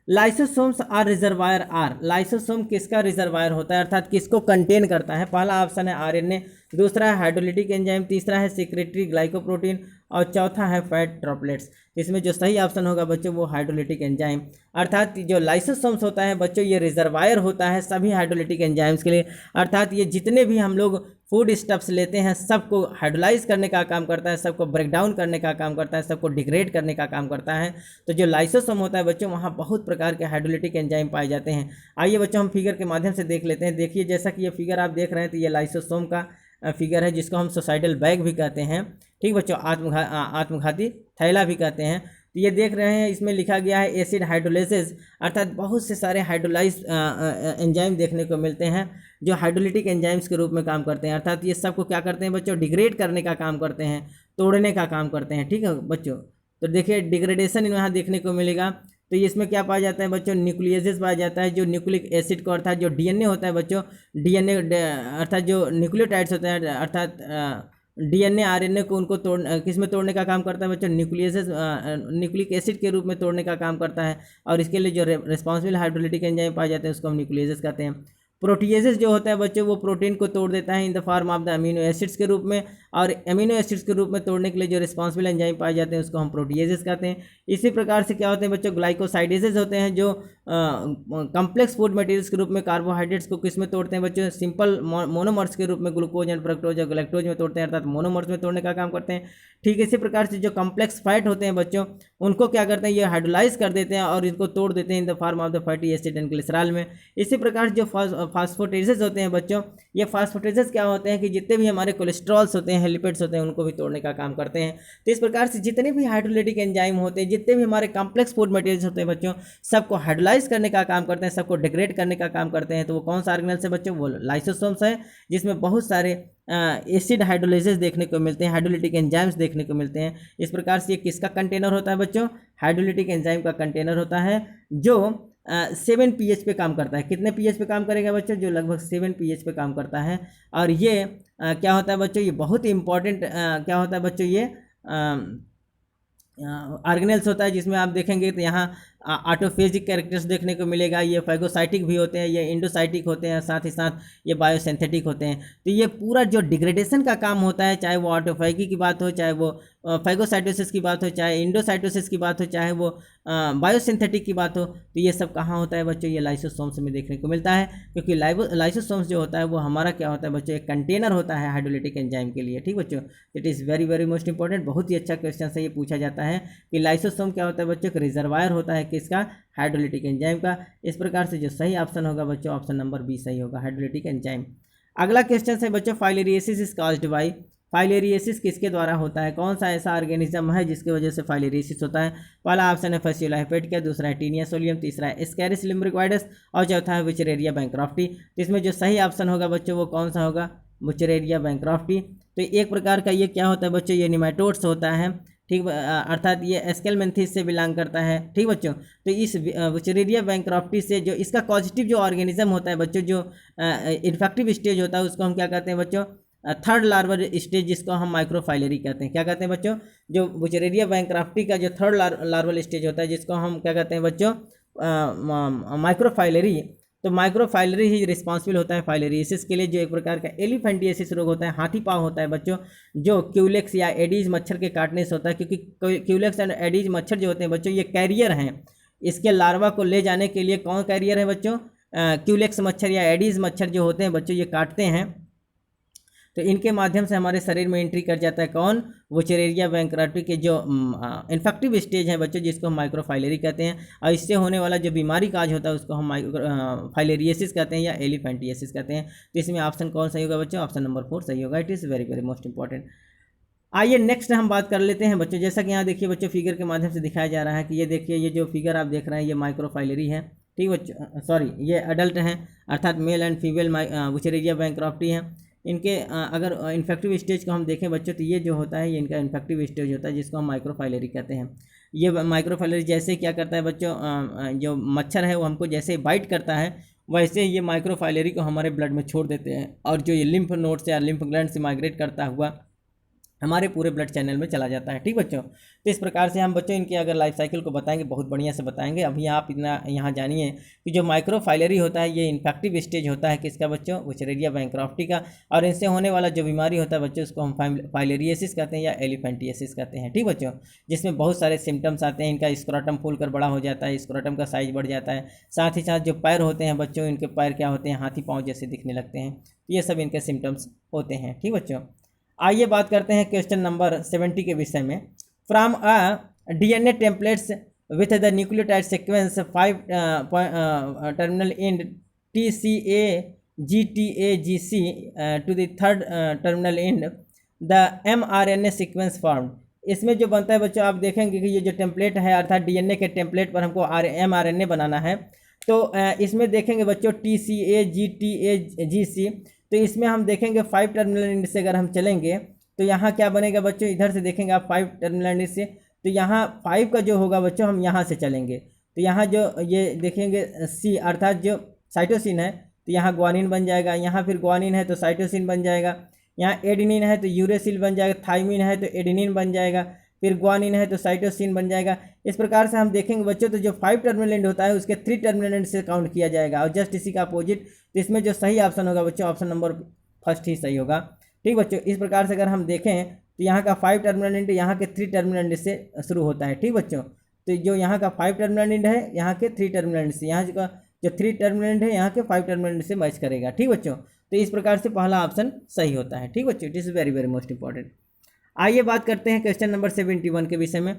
Lysosomes are reservoir are, lysosome किसका रिजर्वायर होता है, अर्थात किसको कंटेन करता है। पहला ऑप्शन है आरएनए, दूसरा है हाइड्रोलिटिक एंजाइम, तीसरा है सेक्रेटरी ग्लाइकोप्रोटीन और चौथा है फैट ड्रॉपलेट्स। इसमें जो सही ऑप्शन होगा बच्चों वो हाइड्रोलिटिक एंजाइम, अर्थात जो लाइसोसोम्स होता है बच्चों ये रिजर्वायर होता है सभी हाइड्रोलिटिक एंजाइम्स के लिए, अर्थात ये जितने भी हम लोग फूड स्टफ्स लेते हैं सबको हाइड्रोलाइज करने का काम करता है, सबको ब्रेक डाउन करने का काम करता है, सबको डिग्रेड करने का काम करता है। तो जो लाइसोसोम होता है बच्चों वहाँ बहुत प्रकार के हाइड्रोलिटिक एंजाइम पाए जाते हैं। आइए बच्चों हम फिगर के माध्यम से देख लेते हैं। देखिए जैसा कि ये फिगर आप देख रहे हैं तो ये लाइसोसोम का फिगर है जिसको हम सुसाइडल बैग भी कहते हैं। ठीक बच्चों, आत्मघाती थैला भी कहते हैं। तो ये देख रहे हैं इसमें लिखा गया है एसिड हाइड्रोलाइसिस, अर्थात बहुत से सारे हाइड्रोलाइज एंजाइम देखने को मिलते हैं जो हाइड्रोलिटिक एंजाइम्स के रूप में काम करते हैं, अर्थात ये सबको क्या करते हैं बच्चों, डिग्रेड करने का काम करते हैं, तोड़ने का काम करते हैं। ठीक है बच्चों, तो देखिए डिग्रेडेशन यहाँ देखने को मिलेगा। तो इसमें क्या पाया जाता है बच्चों, न्यूक्लियसेस पाया जाता है, जो न्यूक्लिक एसिड को अर्थात जो डीएनए होता है बच्चों, डीएनए अर्थात जो न्यूक्लियोटाइड्स होते हैं, अर्थात डीएनए आरएनए को उनको किस में तोड़ने का काम करता है बच्चों, न्यूक्लियसेस न्यूक्लिक एसिड के रूप में तोड़ने का काम करता है। और इसके लिए जो रिस्पॉन्सिबल हाइड्रोलिटिक एंजाइम पाए जाते हैं उसको हम न्यूक्लियसेस कहते हैं। प्रोटीएजेस जो होता है बच्चों वो प्रोटीन को तोड़ देता है इन the form of the amino acids के रूप में, और अमीनो एसिड्स के रूप में तोड़ने के लिए जो रिस्पॉन्सिबल एंजाइम पाए जाते हैं उसको हम प्रोटीएजेस कहते हैं। इसी प्रकार से क्या होते हैं बच्चों, ग्लाइकोसाइडेजेस होते हैं जो कम्प्लेक्स फूड मटेरियल्स के रूप में कार्बोहाइड्रेट्स को किस में तोड़ते हैं बच्चों, सिंपल मोनोमर्स के रूप में ग्लूकोज एंड फ्रक्टोज और गैलेक्टोज में तोड़ते हैं, अर्थात मोनोमर्स में तोड़ने का काम करते हैं। ठीक इसी प्रकार से जो कम्प्लेक्स फैट होते हैं बच्चों उनको क्या करते हैं, ये हाइड्रोलाइज कर देते हैं और इनको तोड़ देते हैं in the form of the fatty acid and glycerol में। इसी प्रकार जो फास्फोटेजेस होते हैं बच्चों, ये फास्फोटेजेस क्या होते हैं कि जितने भी हमारे कोलेस्ट्रॉल्स होते हैं, लिपिड्स होते हैं, उनको भी तोड़ने का काम करते हैं। तो इस प्रकार से जितने भी हाइड्रोलिटिक एंजाइम होते हैं, जितने भी हमारे कॉम्प्लेक्स फूड मटेरियल्स होते हैं बच्चों, सबको हाइड्रोलाइज करने का काम करते हैं, सबको डिग्रेड करने का काम करते हैं। तो वो कौन सा ऑर्गेनेल्स है बच्चों, वो लाइसोसोम्स है, जिसमें बहुत सारे एसिड हाइड्रोलाइजेस देखने को मिलते हैं, हाइड्रोलिटिक एंजाइम्स देखने को मिलते हैं। इस प्रकार से ये किसका कंटेनर होता है बच्चों, हाइड्रोलिटिक एंजाइम का कंटेनर होता है, जो 7 pH पे काम करता है। कितने pH पे काम करेगा बच्चों, जो लगभग 7 pH पे काम करता है। और ये क्या होता है बच्चों, ये बहुत ही इंपॉर्टेंट क्या होता है बच्चों, ये ऑर्गेनेल्स होता है, जिसमें आप देखेंगे तो यहाँ ऑटोफेजिक कैरेक्टर्स देखने को मिलेगा। ये फैगोसाइटिक भी होते हैं, ये इंडोसाइटिक होते हैं, साथ ही साथ ये बायोसिंथेटिक होते हैं। तो ये पूरा जो डिग्रेडेशन का काम होता है, चाहे वो ऑटोफैगी की बात हो, चाहे वो फैगोसाइटोसिस की बात हो, चाहे इंडोसाइटोसिस की बात हो, चाहे वो बायोसिंथेटिक की बात हो, तो ये सब कहाँ होता है बच्चों, ये लाइसोसोम्स में देखने को मिलता है। क्योंकि लाइसोसोम्स जो होता है वो हमारा क्या होता है बच्चों, एक कंटेनर होता है हाइड्रोलिटिक एंजाइम के लिए। ठीक बच्चों, it is very very most important. बहुत ही अच्छा क्वेश्चन से ये पूछा जाता है कि लाइसोसोम क्या होता है बच्चों, एक रिजर्वायर होता है किसका, हाइड्रोलिटिक एंजाइम का। इस प्रकार से जो सही ऑप्शन होगा बच्चों ऑप्शन नंबर बी सही होगा, हाइड्रोलिटिक एंजाइम। अगला क्वेश्चन है बच्चों, filariasis is caused by, filariasis किसके द्वारा होता है, कौन सा ऐसा ऑर्गेनिज्म है जिसकी वजह से फाइलेरियसिस होता है। पहला ऑप्शन है फैसियोला हेपेटिका, दूसरा है टीनिया सोलियम, तीसरा है एस्केरिस लिम्ब्रिक्वाइडस और चौथा है बुचेरेरिया बैंक्रॉफ्टी। तो इसमें जो सही ऑप्शन होगा बच्चों वो कौन सा होगा, बुचेरेरिया बैंक्रॉफ्टी। तो एक प्रकार का ये क्या होता है बच्चों, ये निमेटोड्स होता है, ठीक, अर्थात ये एस्केलमेंथिस से बिलोंग करता है, ठीक बच्चों। तो इस बुचेरेरिया बैंक्रॉफ्टी से जो इसका पॉजिटिव जो ऑर्गेनिज्म होता है बच्चों, जो इन्फेक्टिव स्टेज होता है उसको हम क्या कहते हैं बच्चों, थर्ड लार्वल स्टेज, जिसको हम माइक्रोफाइलरी कहते हैं। क्या कहते हैं बच्चों, जो बुचेरेरिया बैंक्रॉफ्टी का जो थर्ड लार्वल स्टेज होता है जिसको हम क्या कहते हैं बच्चों, माइक्रोफाइलरी। तो माइक्रोफाइलरी ही रिस्पॉन्सिबल होता है फाइलेरियसिस के लिए, जो एक प्रकार का एलिफेंटियासिस रोग होता है, हाथी पाँव होता है बच्चों, जो क्यूलेक्स या एडीज मच्छर के काटने से होता है। क्योंकि क्यूलेक्स एंड एडीज मच्छर जो होते हैं बच्चों ये कैरियर हैं, इसके लार्वा को ले जाने के लिए कौन कैरियर है बच्चों, क्यूलेक्स मच्छर या एडीज मच्छर जो होते हैं बच्चों ये काटते हैं, तो इनके माध्यम से हमारे शरीर में एंट्री कर जाता है कौन, बुचेरेरिया बैंक्रॉफ्टी के जो इन्फेक्टिव स्टेज है बच्चों जिसको हम माइक्रोफाइलरी कहते हैं। और इससे होने वाला जो बीमारी काज होता है उसको हम फाइलेरियसिस कहते हैं या एलिफेंटियासिस कहते हैं। तो इसमें ऑप्शन कौन सही होगा बच्चों, ऑप्शन नंबर 4 सही होगा। It is very very most important. आइए नेक्स्ट हम बात कर लेते हैं बच्चों, जैसा कि यहाँ देखिए बच्चों फिगर के माध्यम से दिखाया जा रहा है कि ये देखिए ये जो फिगर आप देख रहे हैं ये माइक्रोफाइलरी है, ठीक बच्चों, सॉरी ये अडल्ट हैं अर्थात मेल एंड फीमेल बुचेरेरिया बैंक्रॉफ्टी हैं। इनके अगर इन्फेक्टिव स्टेज को हम देखें बच्चों तो ये जो होता है ये इनका इन्फेक्टिव स्टेज होता है जिसको हम माइक्रोफाइलरी कहते हैं। ये माइक्रोफाइलरी जैसे क्या करता है बच्चों, जो मच्छर है वो हमको जैसे बाइट करता है वैसे ये माइक्रोफाइलरी को हमारे ब्लड में छोड़ देते हैं, और जो ये लिम्फ नोड से या लिम्फ ग्लैंड से माइग्रेट करता हुआ हमारे पूरे ब्लड चैनल में चला जाता है, ठीक बच्चों। तो इस प्रकार से हम बच्चों इनकी अगर लाइफ साइकिल को बताएंगे बहुत बढ़िया से बताएंगे। अभी आप इतना यहाँ जानिए कि जो माइक्रोफाइलरी होता है ये इन्फेक्टिव स्टेज होता है किसका बच्चों, बुचेरेरिया बैंक्रॉफ्टी का, और इनसे होने वाला जो बीमारी होता है बच्चों उसको हम फाइलेरियसिस कहते हैं या एलिफेंटियासिस कहते हैं, ठीक बच्चों। जिसमें बहुत सारे सिम्टम्स आते हैं, इनका स्क्रोटम फूल कर बड़ा हो जाता है, स्क्रोटम का साइज बढ़ जाता है, साथ ही साथ जो पैर होते हैं बच्चों इनके पैर क्या होते हैं, हाथी पाँव जैसे दिखने लगते हैं। ये सब इनके सिम्टम्स होते हैं, ठीक बच्चों। आइए बात करते हैं क्वेश्चन नंबर 70 के विषय में। From a DNA templates with the nucleotide sequence 5 terminal end TCA-GTAGC to the third terminal end the mRNA sequence form. इसमें जो बनता है बच्चों आप देखेंगे कि ये जो टेम्पलेट है अर्थात डीएनए के टेम्पलेट पर हमको mRNA बनाना है। तो इसमें देखेंगे बच्चों TCA-GTAGC, तो इसमें हम देखेंगे 5 टर्मिनल एंड से अगर हम चलेंगे तो यहाँ क्या बनेगा बच्चों, इधर से देखेंगे आप 5 टर्मिनल एंड से, तो यहाँ 5 का जो होगा बच्चों हम यहाँ से चलेंगे तो यहाँ जो ये देखेंगे C अर्थात जो साइटोसिन है तो यहाँ ग्वानिन बन जाएगा, यहाँ फिर ग्वानिन है तो साइटोसिन बन जाएगा, यहाँ एडिनिन है तो यूरेसिल बन जाएगा, थाइमिन है तो एडिनिन बन जाएगा, फिर ग्वानिन है तो साइटोसिन बन जाएगा। इस प्रकार से हम देखेंगे बच्चों तो जो 5 टर्मिनल एंड होता है उसके 3 टर्मिनल एंड से काउंट किया जाएगा, और जस्ट इसी का अपोजिट। तो इसमें जो सही ऑप्शन होगा बच्चों ऑप्शन नंबर फर्स्ट ही सही होगा, ठीक बच्चों। इस प्रकार से अगर हम देखें तो यहाँ का 5 टर्मिनल एंड यहाँ के 3 टर्मिनल एंड से शुरू होता है, ठीक बच्चों। तो जो यहाँ का 5 टर्मिनल एंड है यहाँ के 3 टर्मिनल एंड से, यहाँ का जो 3 टर्मिनल एंड है यहाँ के 5 टर्मिनल एंड से मैच करेगा, ठीक बच्चों। तो इस प्रकार से पहला ऑप्शन सही होता है, ठीक बच्चों। It is very very most important. आइए बात करते हैं क्वेश्चन नंबर 71 के विषय में।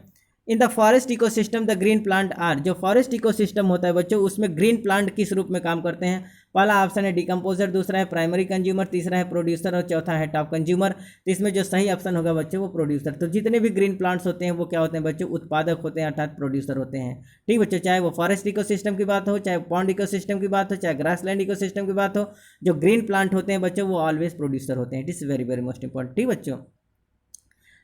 In the forest ecosystem the green plant are, जो फॉरेस्ट इकोसिस्टम होता है बच्चों उसमें ग्रीन प्लांट किस रूप में काम करते हैं। पहला ऑप्शन है डिकम्पोजर, दूसरा है प्राइमरी कंज्यूमर, तीसरा है प्रोड्यूसर और चौथा है टॉप कंज्यूमर। तो इसमें जो सही ऑप्शन होगा बच्चों वो प्रोड्यूसर। तो जितने भी ग्रीन प्लांट्स होते हैं वो क्या होते हैं बच्चों, उत्पादक होते हैं अर्थात प्रोड्यूसर होते हैं, ठीक बच्चों। चाहे वो फॉरेस्ट इकोसिस्टम की बात हो, चाहे पॉन्ड इकोसिस्टम की बात हो, चाहे ग्रासलैंड इकोसिस्टम की बात हो, जो ग्रीन प्लांट होते हैं बच्चों वो ऑलवेज प्रोड्यूसर होते हैं। It is very very most important, ठीक बच्चों।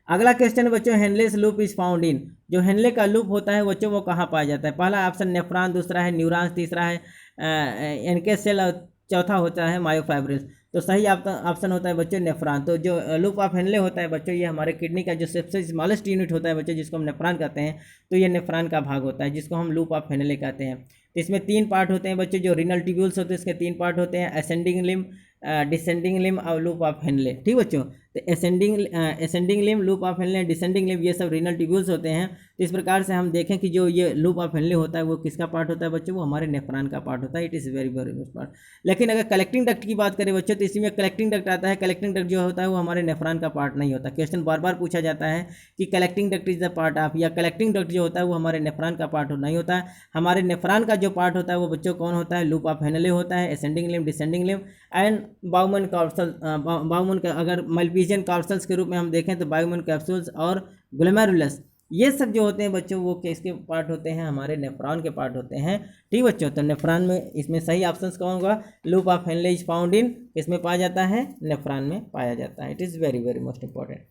अगला क्वेश्चन है बच्चों, Henle's loop is found in, जो हेनले का लूप होता है बच्चों वो कहाँ पाया जाता है। पहला ऑप्शन नेफ्रॉन, दूसरा है न्यूरॉन्स, तीसरा है एनके सेल और चौथा होता है मायोफाइब्रिल्स। तो सही ऑप्शन होता है बच्चों नेफ्रॉन। तो जो लूप ऑफ हेनले होता है बच्चों ये हमारे किडनी का जो सबसे स्मॉलेस्ट यूनिट होता है बच्चों जिसको हम नेफ्रॉन कहते हैं, तो ये नेफ्रॉन का भाग होता है जिसको हम लूप ऑफ हेनले कहते हैं। तो इसमें 3 पार्ट होते हैं बच्चों, जो रीनल ट्यूब्यूल्स होते हैं इसके 3 पार्ट होते हैं, असेंडिंग लिम्ब, डिसेंडिंग लिम्ब और लूप ऑफ हेनले, ठीक बच्चों। तो ascending limb, loop of Henle, descending limb, ये सब रीनल ट्यूब्यूल्स होते हैं। तो इस प्रकार से हम देखें कि जो ये लूप ऑफ हेनले होता है वो किसका पार्ट होता है बच्चों, वो हमारे नेफ्रॉन का पार्ट होता है। It is very very part. लेकिन अगर कलेक्टिंग डक्ट की बात करें बच्चों तो इसी में कलेक्टिंग डक्ट आता है। कलेक्टिंग डक्ट जो होता है वो हमारे नेफ्रॉन का पार्ट नहीं होता। क्वेश्चन बार बार पूछा जाता है कि collecting duct is the part of, या कलेक्टिंग डक्ट जो होता है वो हमारे नेफ्रॉन का पार्ट नहीं होता है। हमारे नेफ्रॉन का जो पार्ट होता है वो बच्चों कौन होता है, लूप ऑफ हेनले होता है, ascending limb, descending limb and Bowman capsule. Bowman का अगर मल्पीजियन कैप्सूल्स के रूप में हम देखें तो बाउमन कैप्सूल्स और ग्लोमेरुलस, ये सब जो होते हैं बच्चों वो किसके पार्ट होते हैं, हमारे नेफ्रॉन के पार्ट होते हैं। ठीक बच्चों, तो नेफ्रॉन में इसमें सही ऑप्शन कौन होगा, loop of Henle is found इन, इसमें पाया जाता है, नेफ्रॉन में पाया जाता है। It is very very most important.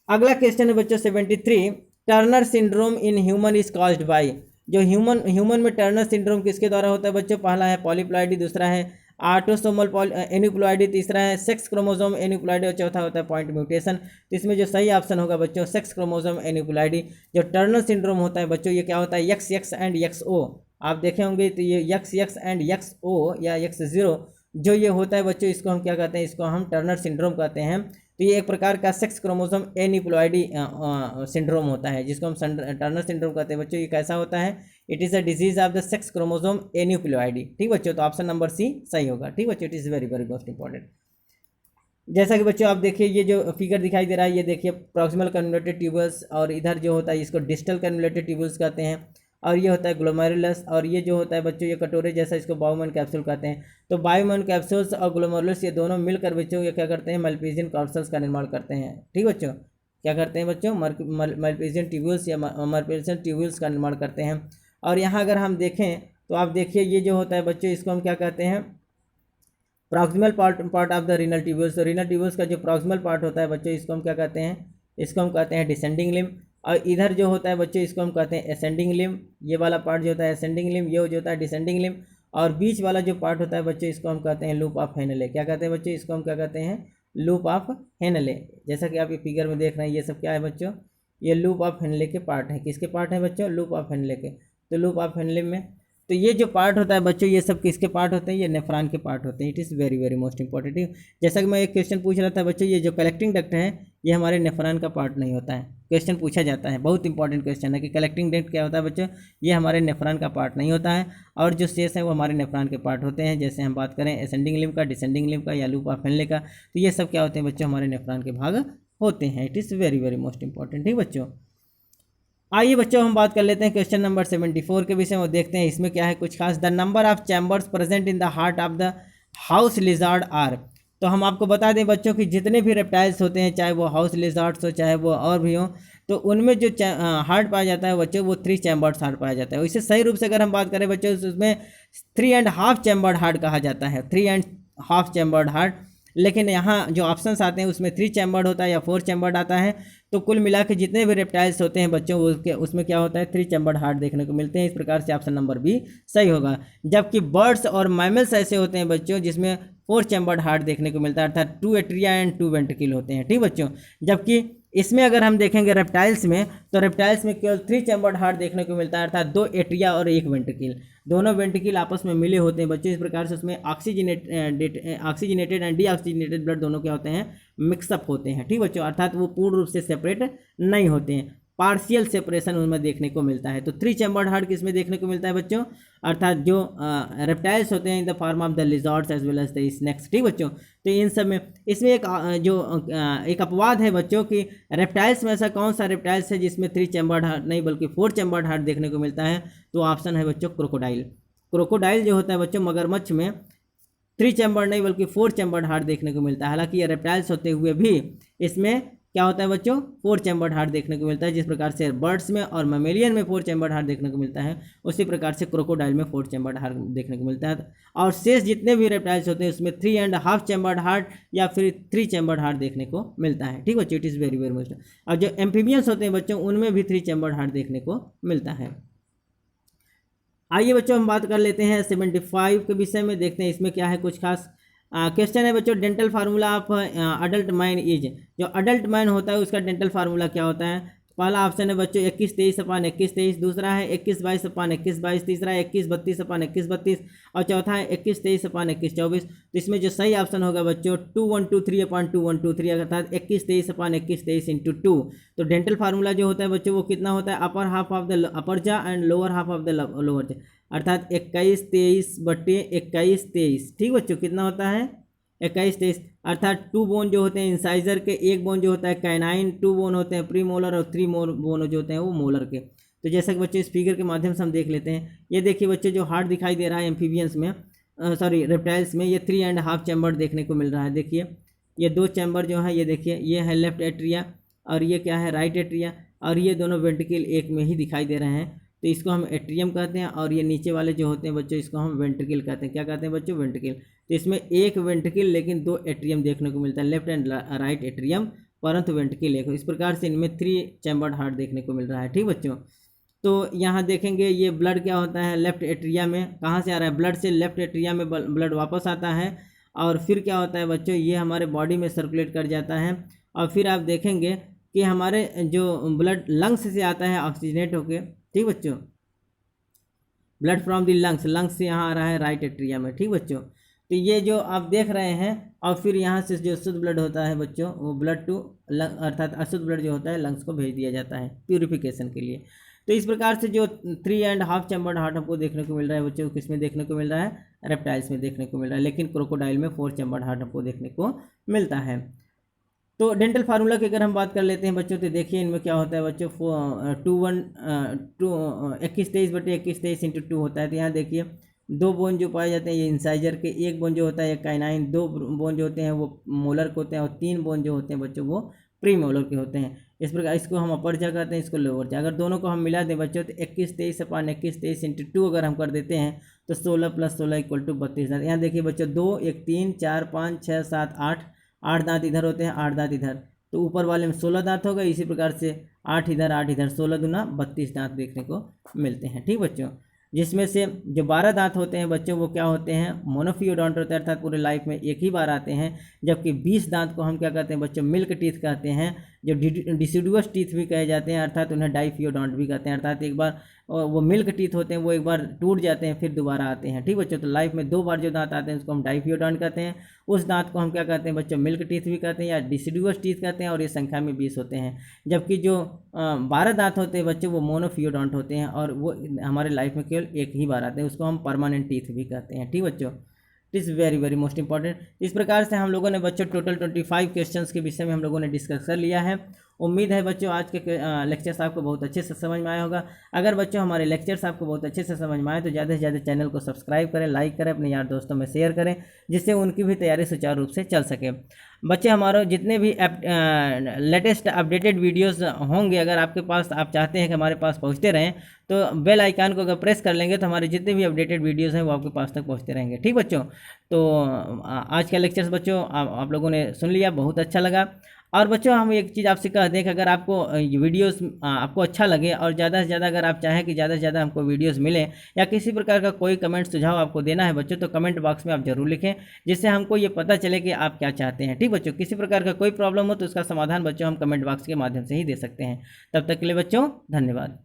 अगला क्वेश्चन है बच्चों 73, Turner syndrome in human is caused by. जो ह्यूमन में टर्नर सिंड्रोम किसके द्वारा होता है बच्चों, पहला है पॉलीप्लॉइडी, दूसरा है ऑटोसोमल एन्यूप्लॉइडी, तीसरा है सेक्स क्रोमोसोम एन्यूप्लॉइडी और चौथा होता है पॉइंट म्यूटेशन। तो इसमें जो सही ऑप्शन होगा बच्चों सेक्स क्रोमोसोम एन्यूप्लॉइडी। जो टर्नर सिंड्रोम होता है बच्चों ये क्या होता है, यक्स यक्स एंड यक्स ओ, आप देखे होंगे तो ये यक्स यक्स एंड यक्स ओ या यक्स जीरो जो ये होता है बच्चों, इसको हम क्या कहते हैं, इसको हम टर्नर सिंड्रोम कहते हैं। तो ये एक प्रकार का सेक्स क्रोमोसोम एन्यूप्लॉइडी सिंड्रोम होता है जिसको हम टर्नर सिंड्रोम कहते हैं बच्चों। ये कैसा होता है, it is a disease of the sex chromosome aneuploidy. ठीक बच्चों, तो ऑप्शन नंबर सी सही होगा। ठीक बच्चों, it is very very most important. जैसा कि बच्चों आप देखिए ये जो फिगर दिखाई दे रहा है ये देखिए प्रॉक्सिमल कन्वोल्यूटेड ट्यूबल्स, और इधर जो होता है इसको डिस्टल कन्वोल्यूटेड ट्यूबल्स कहते हैं, और ये होता है ग्लोमेरुलस, और ये जो होता है बच्चों ये कटोरे जैसा इसको बाउमन कैप्सूल कहते हैं। तो बाउमन कैप्सूल्स और ग्लोमेरुलस ये दोनों मिलकर बच्चों ये क्या करते हैं, मल्पीजियन कैप्सूल्स का निर्माण करते हैं। ठीक बच्चों, क्या करते हैं बच्चों, मल्पीजियन ट्यूब्यूल्स या मल्पीजियन ट्यूब्यूल्स का निर्माण करते हैं। और यहाँ अगर हम देखें तो आप देखिए ये जो होता है बच्चों इसको हम क्या कहते हैं, proximal part of the renal tubules. तो रीनल ट्यूब्यूल्स का जो प्रॉक्सिमल पार्ट होता है बच्चों इसको हम क्या कहते हैं, इसको हम कहते हैं डिसेंडिंग लिम्ब। और इधर जो होता है बच्चों इसको हम कहते हैं असेंडिंग लिम्ब। ये वाला पार्ट जो होता है असेंडिंग लिम्ब, ये जो होता है डिसेंडिंग लिम्ब। और बीच वाला जो पार्ट होता है बच्चों इसको हम कहते हैं लूप ऑफ हेनले। क्या कहते हैं बच्चों, इसको हम क्या कहते हैं, लूप ऑफ हेनले। जैसा कि आप ये फिगर में देख रहे हैं ये सब क्या है बच्चों, ये लूप ऑफ हेनले के पार्ट है। किसके पार्ट है बच्चों, लूप ऑफ हेनले के। तो लूप ऑफ हेनले में तो ये जो पार्ट होता है बच्चों ये सब किसके पार्ट होते हैं, ये नेफ्रॉन के पार्ट होते हैं। It is very very most important. जैसा कि मैं एक क्वेश्चन पूछ रहा था बच्चों, ये जो कलेक्टिंग डक्ट है ये हमारे नेफ्रॉन का पार्ट नहीं होता है। क्वेश्चन पूछा जाता है, बहुत इंपॉर्टेंट क्वेश्चन है कि कलेक्टिंग डक्ट क्या होता है बच्चों, ये हमारे नेफ्रॉन का पार्ट नहीं होता है। और जो शेष है वो हमारे नेफ्रॉन के पार्ट होते हैं। जैसे हम बात करें असेंडिंग लिम्ब का, डिसेंडिंग लिम्ब का या लूप ऑफ हेनले का, तो ये सब क्या होते हैं बच्चों, हमारे नेफ्रॉन के भाग होते हैं। It is very very most important. ठीक बच्चों, आइए बच्चों हम बात कर लेते हैं क्वेश्चन नंबर 74 के विषय में। देखते हैं इसमें क्या है कुछ खास। The number of chambers present in the heart of the house lizard are. तो हम आपको बता दें बच्चों कि जितने भी रेप्टाइल्स होते हैं, चाहे वो हाउस लिजार्ड्स हो चाहे वो और भी हो, तो उनमें जो हार्ट पाया जाता है बच्चों वो 3 चैम्बर्स हार्ट पाया जाता है। इसे सही रूप से अगर हम बात करें बच्चों तो उसमें 3.5 चैम्बर्ड हार्ट कहा जाता है, 3.5 चैम्बर्ड हार्ट। लेकिन यहाँ जो ऑप्शंस आते हैं उसमें 3 चैम्बर्ड होता है या 4 चैम्बर्ड आता है। तो कुल मिला के जितने भी रेप्टाइल्स होते हैं बच्चों उसमें क्या होता है, 3 चैम्बर्ड हार्ट देखने को मिलते हैं। इस प्रकार से ऑप्शन नंबर बी सही होगा। जबकि बर्ड्स और मैमल्स ऐसे होते हैं बच्चों जिसमें 4 चैम्बर्ड हार्ट देखने को मिलता है, अर्थात 2 एट्रिया एंड 2 वेंट्रिकल होते हैं। ठीक बच्चों, जबकि इसमें अगर हम देखेंगे रेप्टाइल्स में तो रेप्टाइल्स में केवल 3 चैम्बर्ड हार्ट देखने को मिलता है, अर्थात 2 एट्रिया और 1 वेंट्रिकल। दोनों वेंट्रिकल आपस में मिले होते हैं बच्चों। इस प्रकार से उसमें ऑक्सीजनेटेड एंड डीऑक्सीजनेटेड ब्लड दोनों क्या होते हैं, मिक्सअप होते हैं। ठीक बच्चों, अर्थात वो पूर्ण रूप से सेपरेट नहीं होते हैं, पार्शियल सेपरेशन उनमें देखने को मिलता है। तो 3 चैम्बर्ड हार्ट किसमें देखने को मिलता है बच्चों, अर्थात जो रेप्टाइल्स होते हैं in the form of the lizards as well as the snakes. ठीक बच्चों, तो इन सब में इसमें एक अपवाद है बच्चों कि रेप्टाइल्स में ऐसा कौन सा रेप्टाइल्स है जिसमें 3 चैम्बर्ड हार्ट नहीं बल्कि 4 चैम्बर्ड हार्ट देखने को मिलता है। तो ऑप्शन है बच्चों क्रोकोडाइल। क्रोकोडाइल जो होता है बच्चों मगरमच्छ में 3 चैम्बर्ड नहीं बल्कि 4 चैम्बर्ड हार्ट देखने को मिलता है। हालांकि ये रेप्टाइल्स होते हुए भी इसमें क्या होता है बच्चों, 4 चैम्बर्ड हार्ट देखने को मिलता है। जिस प्रकार से बर्ड्स में और मैमेलियन में 4 चैम्बर्ड हार्ट देखने को मिलता है, उसी प्रकार से क्रोकोडाइल में 4 चैम्बर्ड हार्ट देखने को मिलता है। और शेष जितने भी रेप्टाइल्स होते हैं उसमें 3.5 चैम्बर्ड हार्ट या फिर 3 चैम्बर्ड हार्ट देखने को मिलता है। ठीक बच्चों, it is very very most. और जो एम्फीबियंस होते हैं बच्चों उनमें भी 3 चैम्बर्ड हार्ट देखने को मिलता है। आइए बच्चों हम बात कर लेते हैं 75 के विषय में। देखते हैं इसमें क्या है कुछ खास। क्वेश्चन है बच्चों, dental formula of adult man is. जो अडल्ट मैन होता है उसका डेंटल फार्मूला क्या होता है। पहला ऑप्शन है बच्चों 21-23/21-23, दूसरा है 21-22/21-22, तीसरा है 21-32/21-32 और चौथा है 21-23/21-24। तो इसमें जो सही ऑप्शन होगा बच्चों 2123/2123 अर्थात 21-23/21-23 इंटू 2। तो डेंटल फार्मूला जो होता है बच्चों वो कितना होता है, upper half of the upper jaw and lower half of the lower jaw, अर्थात 21-23/21-23। ठीक बच्चों, कितना होता है 21-23, अर्थात 2 बोन जो होते हैं इंसाइजर के, 1 बोन जो होता है कैनाइन, 2 बोन होते हैं प्री मोलर और 3 बोन जो होते हैं वो मोलर के। तो जैसा कि बच्चे इस फिगर के माध्यम से हम देख लेते हैं, ये देखिए बच्चे जो हार्ट दिखाई दे रहा है एम्फीबियंस में, सॉरी रेप्टाइल्स में, ये 3.5 चैम्बर देखने को मिल रहा है। देखिए ये 2 चैम्बर जो है, ये देखिए ये है लेफ्ट एट्रिया और ये क्या है राइट एट्रिया, और ये दोनों वेंट्रिकल एक में ही दिखाई दे रहे हैं, तो इसको हम एट्रियम कहते हैं। और ये नीचे वाले जो होते हैं बच्चों इसको हम वेंट्रिकल कहते हैं। क्या कहते हैं बच्चों, वेंट्रिकल। तो इसमें एक वेंट्रिकल लेकिन 2 एट्रियम देखने को मिलता है, लेफ्ट एंड राइट एट्रियम, परंतु वेंट्रिकल एक हो। इस प्रकार से इनमें 3 चैम्बर्ड हार्ट देखने को मिल रहा है। ठीक बच्चों, तो यहाँ देखेंगे ये ब्लड क्या होता है लेफ्ट एट्रिया में, कहाँ से आ रहा है, ब्लड से लेफ्ट एट्रिया में ब्लड वापस आता है और फिर क्या होता है बच्चों, ये हमारे बॉडी में सर्कुलेट कर जाता है। और फिर आप देखेंगे कि हमारे जो ब्लड लंग्स से आता है ऑक्सीजनेट होके। ठीक बच्चों, ब्लड फ्रॉम द लंग्स से यहाँ आ रहा है राइट एट्रिया में। ठीक बच्चों, तो ये जो आप देख रहे हैं, और फिर यहाँ से जो शुद्ध ब्लड होता है बच्चों वो ब्लड टू लंग अर्थात अशुद्ध ब्लड जो होता है लंग्स को भेज दिया जाता है प्यूरिफिकेशन के लिए। तो इस प्रकार से जो 3.5 चैम्बर्ड हार्ट हमको देखने को मिल रहा है बच्चों, किस में देखने को मिल रहा है, रेप्टाइल्स में देखने को मिल रहा है, लेकिन क्रोकोडाइल में 4 चैम्बर्ड हार्ट हमको देखने को मिलता है। तो डेंटल फार्मूला की अगर हम बात कर लेते हैं बच्चों, तो देखिए इनमें क्या होता है बच्चों, 21-23/21-23 इंटू 2 होता है। तो यहाँ देखिए 2 बोन जो पाए जाते हैं ये इंसाइजर के, 1 बोन जो होता है काइनाइन, 2 बोन जो होते हैं वो मोलर के होते हैं और 3 बोन जो होते हैं बच्चों वो प्री मोलर के होते हैं। इस प्रकार इसको हम अपर जा कहते हैं, इसको लोअर जा। अगर दोनों को हम मिला दें बच्चों तो 21-23/21-23 इंटू 2 अगर हम कर देते हैं तो 16 + 16 = 32 दांत। यहाँ देखिए बच्चों 2, 1, 3, 4, 5, 6, 7, 8 दांत इधर होते हैं, 8 दांत इधर, तो ऊपर वाले में 16 दांत हो गए। इसी प्रकार से 8 इधर 8 इधर, 16 दूना 32 दांत देखने को मिलते हैं। ठीक बच्चों, जिसमें से जो 12 दांत होते हैं बच्चों वो क्या होते हैं, मोनोफियोडोंट होते हैं, अर्थात पूरे लाइफ में एक ही बार आते हैं। जबकि 20 दांत को हम क्या कहते हैं बच्चों, मिल्क टीथ कहते हैं, जो डिसिडुअस टीथ भी कहे जाते हैं, अर्थात उन्हें डाइफियोडोंट भी कहते हैं। अर्थात एक बार वो मिल्क टीथ होते हैं वो एक बार टूट जाते हैं फिर दोबारा आते हैं। ठीक बच्चों, तो लाइफ में 2 बार जो दांत आते हैं उसको हम डाइफियोडोंट कहते हैं। उस दांत को हम क्या कहते हैं बच्चों, मिल्क टीथ भी कहते हैं या डिसिडुअस टीथ कहते हैं, और ये संख्या में 20 होते हैं। जबकि जो 12 दांत होते हैं बच्चों वो मोनोफियोडोंट होते हैं और वो हमारे लाइफ में केवल एक ही बार आते हैं, उसको हम परमानेंट टीथ भी कहते हैं। ठीक बच्चों, it is very very most important. इस प्रकार से हम लोगों ने बच्चों टोटल 25 क्वेश्चंस के विषय में हम लोगों ने डिस्कस कर लिया है। उम्मीद है बच्चों आज के लेक्चर्स आपको बहुत अच्छे से समझ में आया होगा। अगर बच्चों हमारे लेक्चर्स आपको बहुत अच्छे से समझ में आए तो ज़्यादा से ज़्यादा चैनल को सब्सक्राइब करें, लाइक करें, अपने यार दोस्तों में शेयर करें, जिससे उनकी भी तैयारी सुचारू रूप से चल सके। बच्चे हमारे जितने भी लेटेस्ट अपडेटेड वीडियोस होंगे, अगर आपके पास आप चाहते हैं कि हमारे पास पहुंचते रहें तो बेल आइकन को अगर प्रेस कर लेंगे तो हमारे जितने भी अपडेटेड वीडियोस हैं वो आपके पास तक पहुंचते रहेंगे। ठीक बच्चों, तो आज का लेक्चर्स बच्चों आप लोगों ने सुन लिया, बहुत अच्छा लगा। और बच्चों हम एक चीज़ आपसे कह दें कि अगर आपको वीडियोस आपको अच्छा लगे और ज़्यादा से ज़्यादा अगर आप चाहें कि ज़्यादा से ज़्यादा हमको वीडियोस मिलें या किसी प्रकार का कोई कमेंट सुझाव आपको देना है बच्चों, तो कमेंट बॉक्स में आप जरूर लिखें, जिससे हमको ये पता चले कि आप क्या चाहते हैं। ठीक बच्चों, किसी प्रकार का कोई प्रॉब्लम हो तो उसका समाधान बच्चों हम कमेंट बॉक्स के माध्यम से ही दे सकते हैं। तब तक के लिए बच्चों धन्यवाद।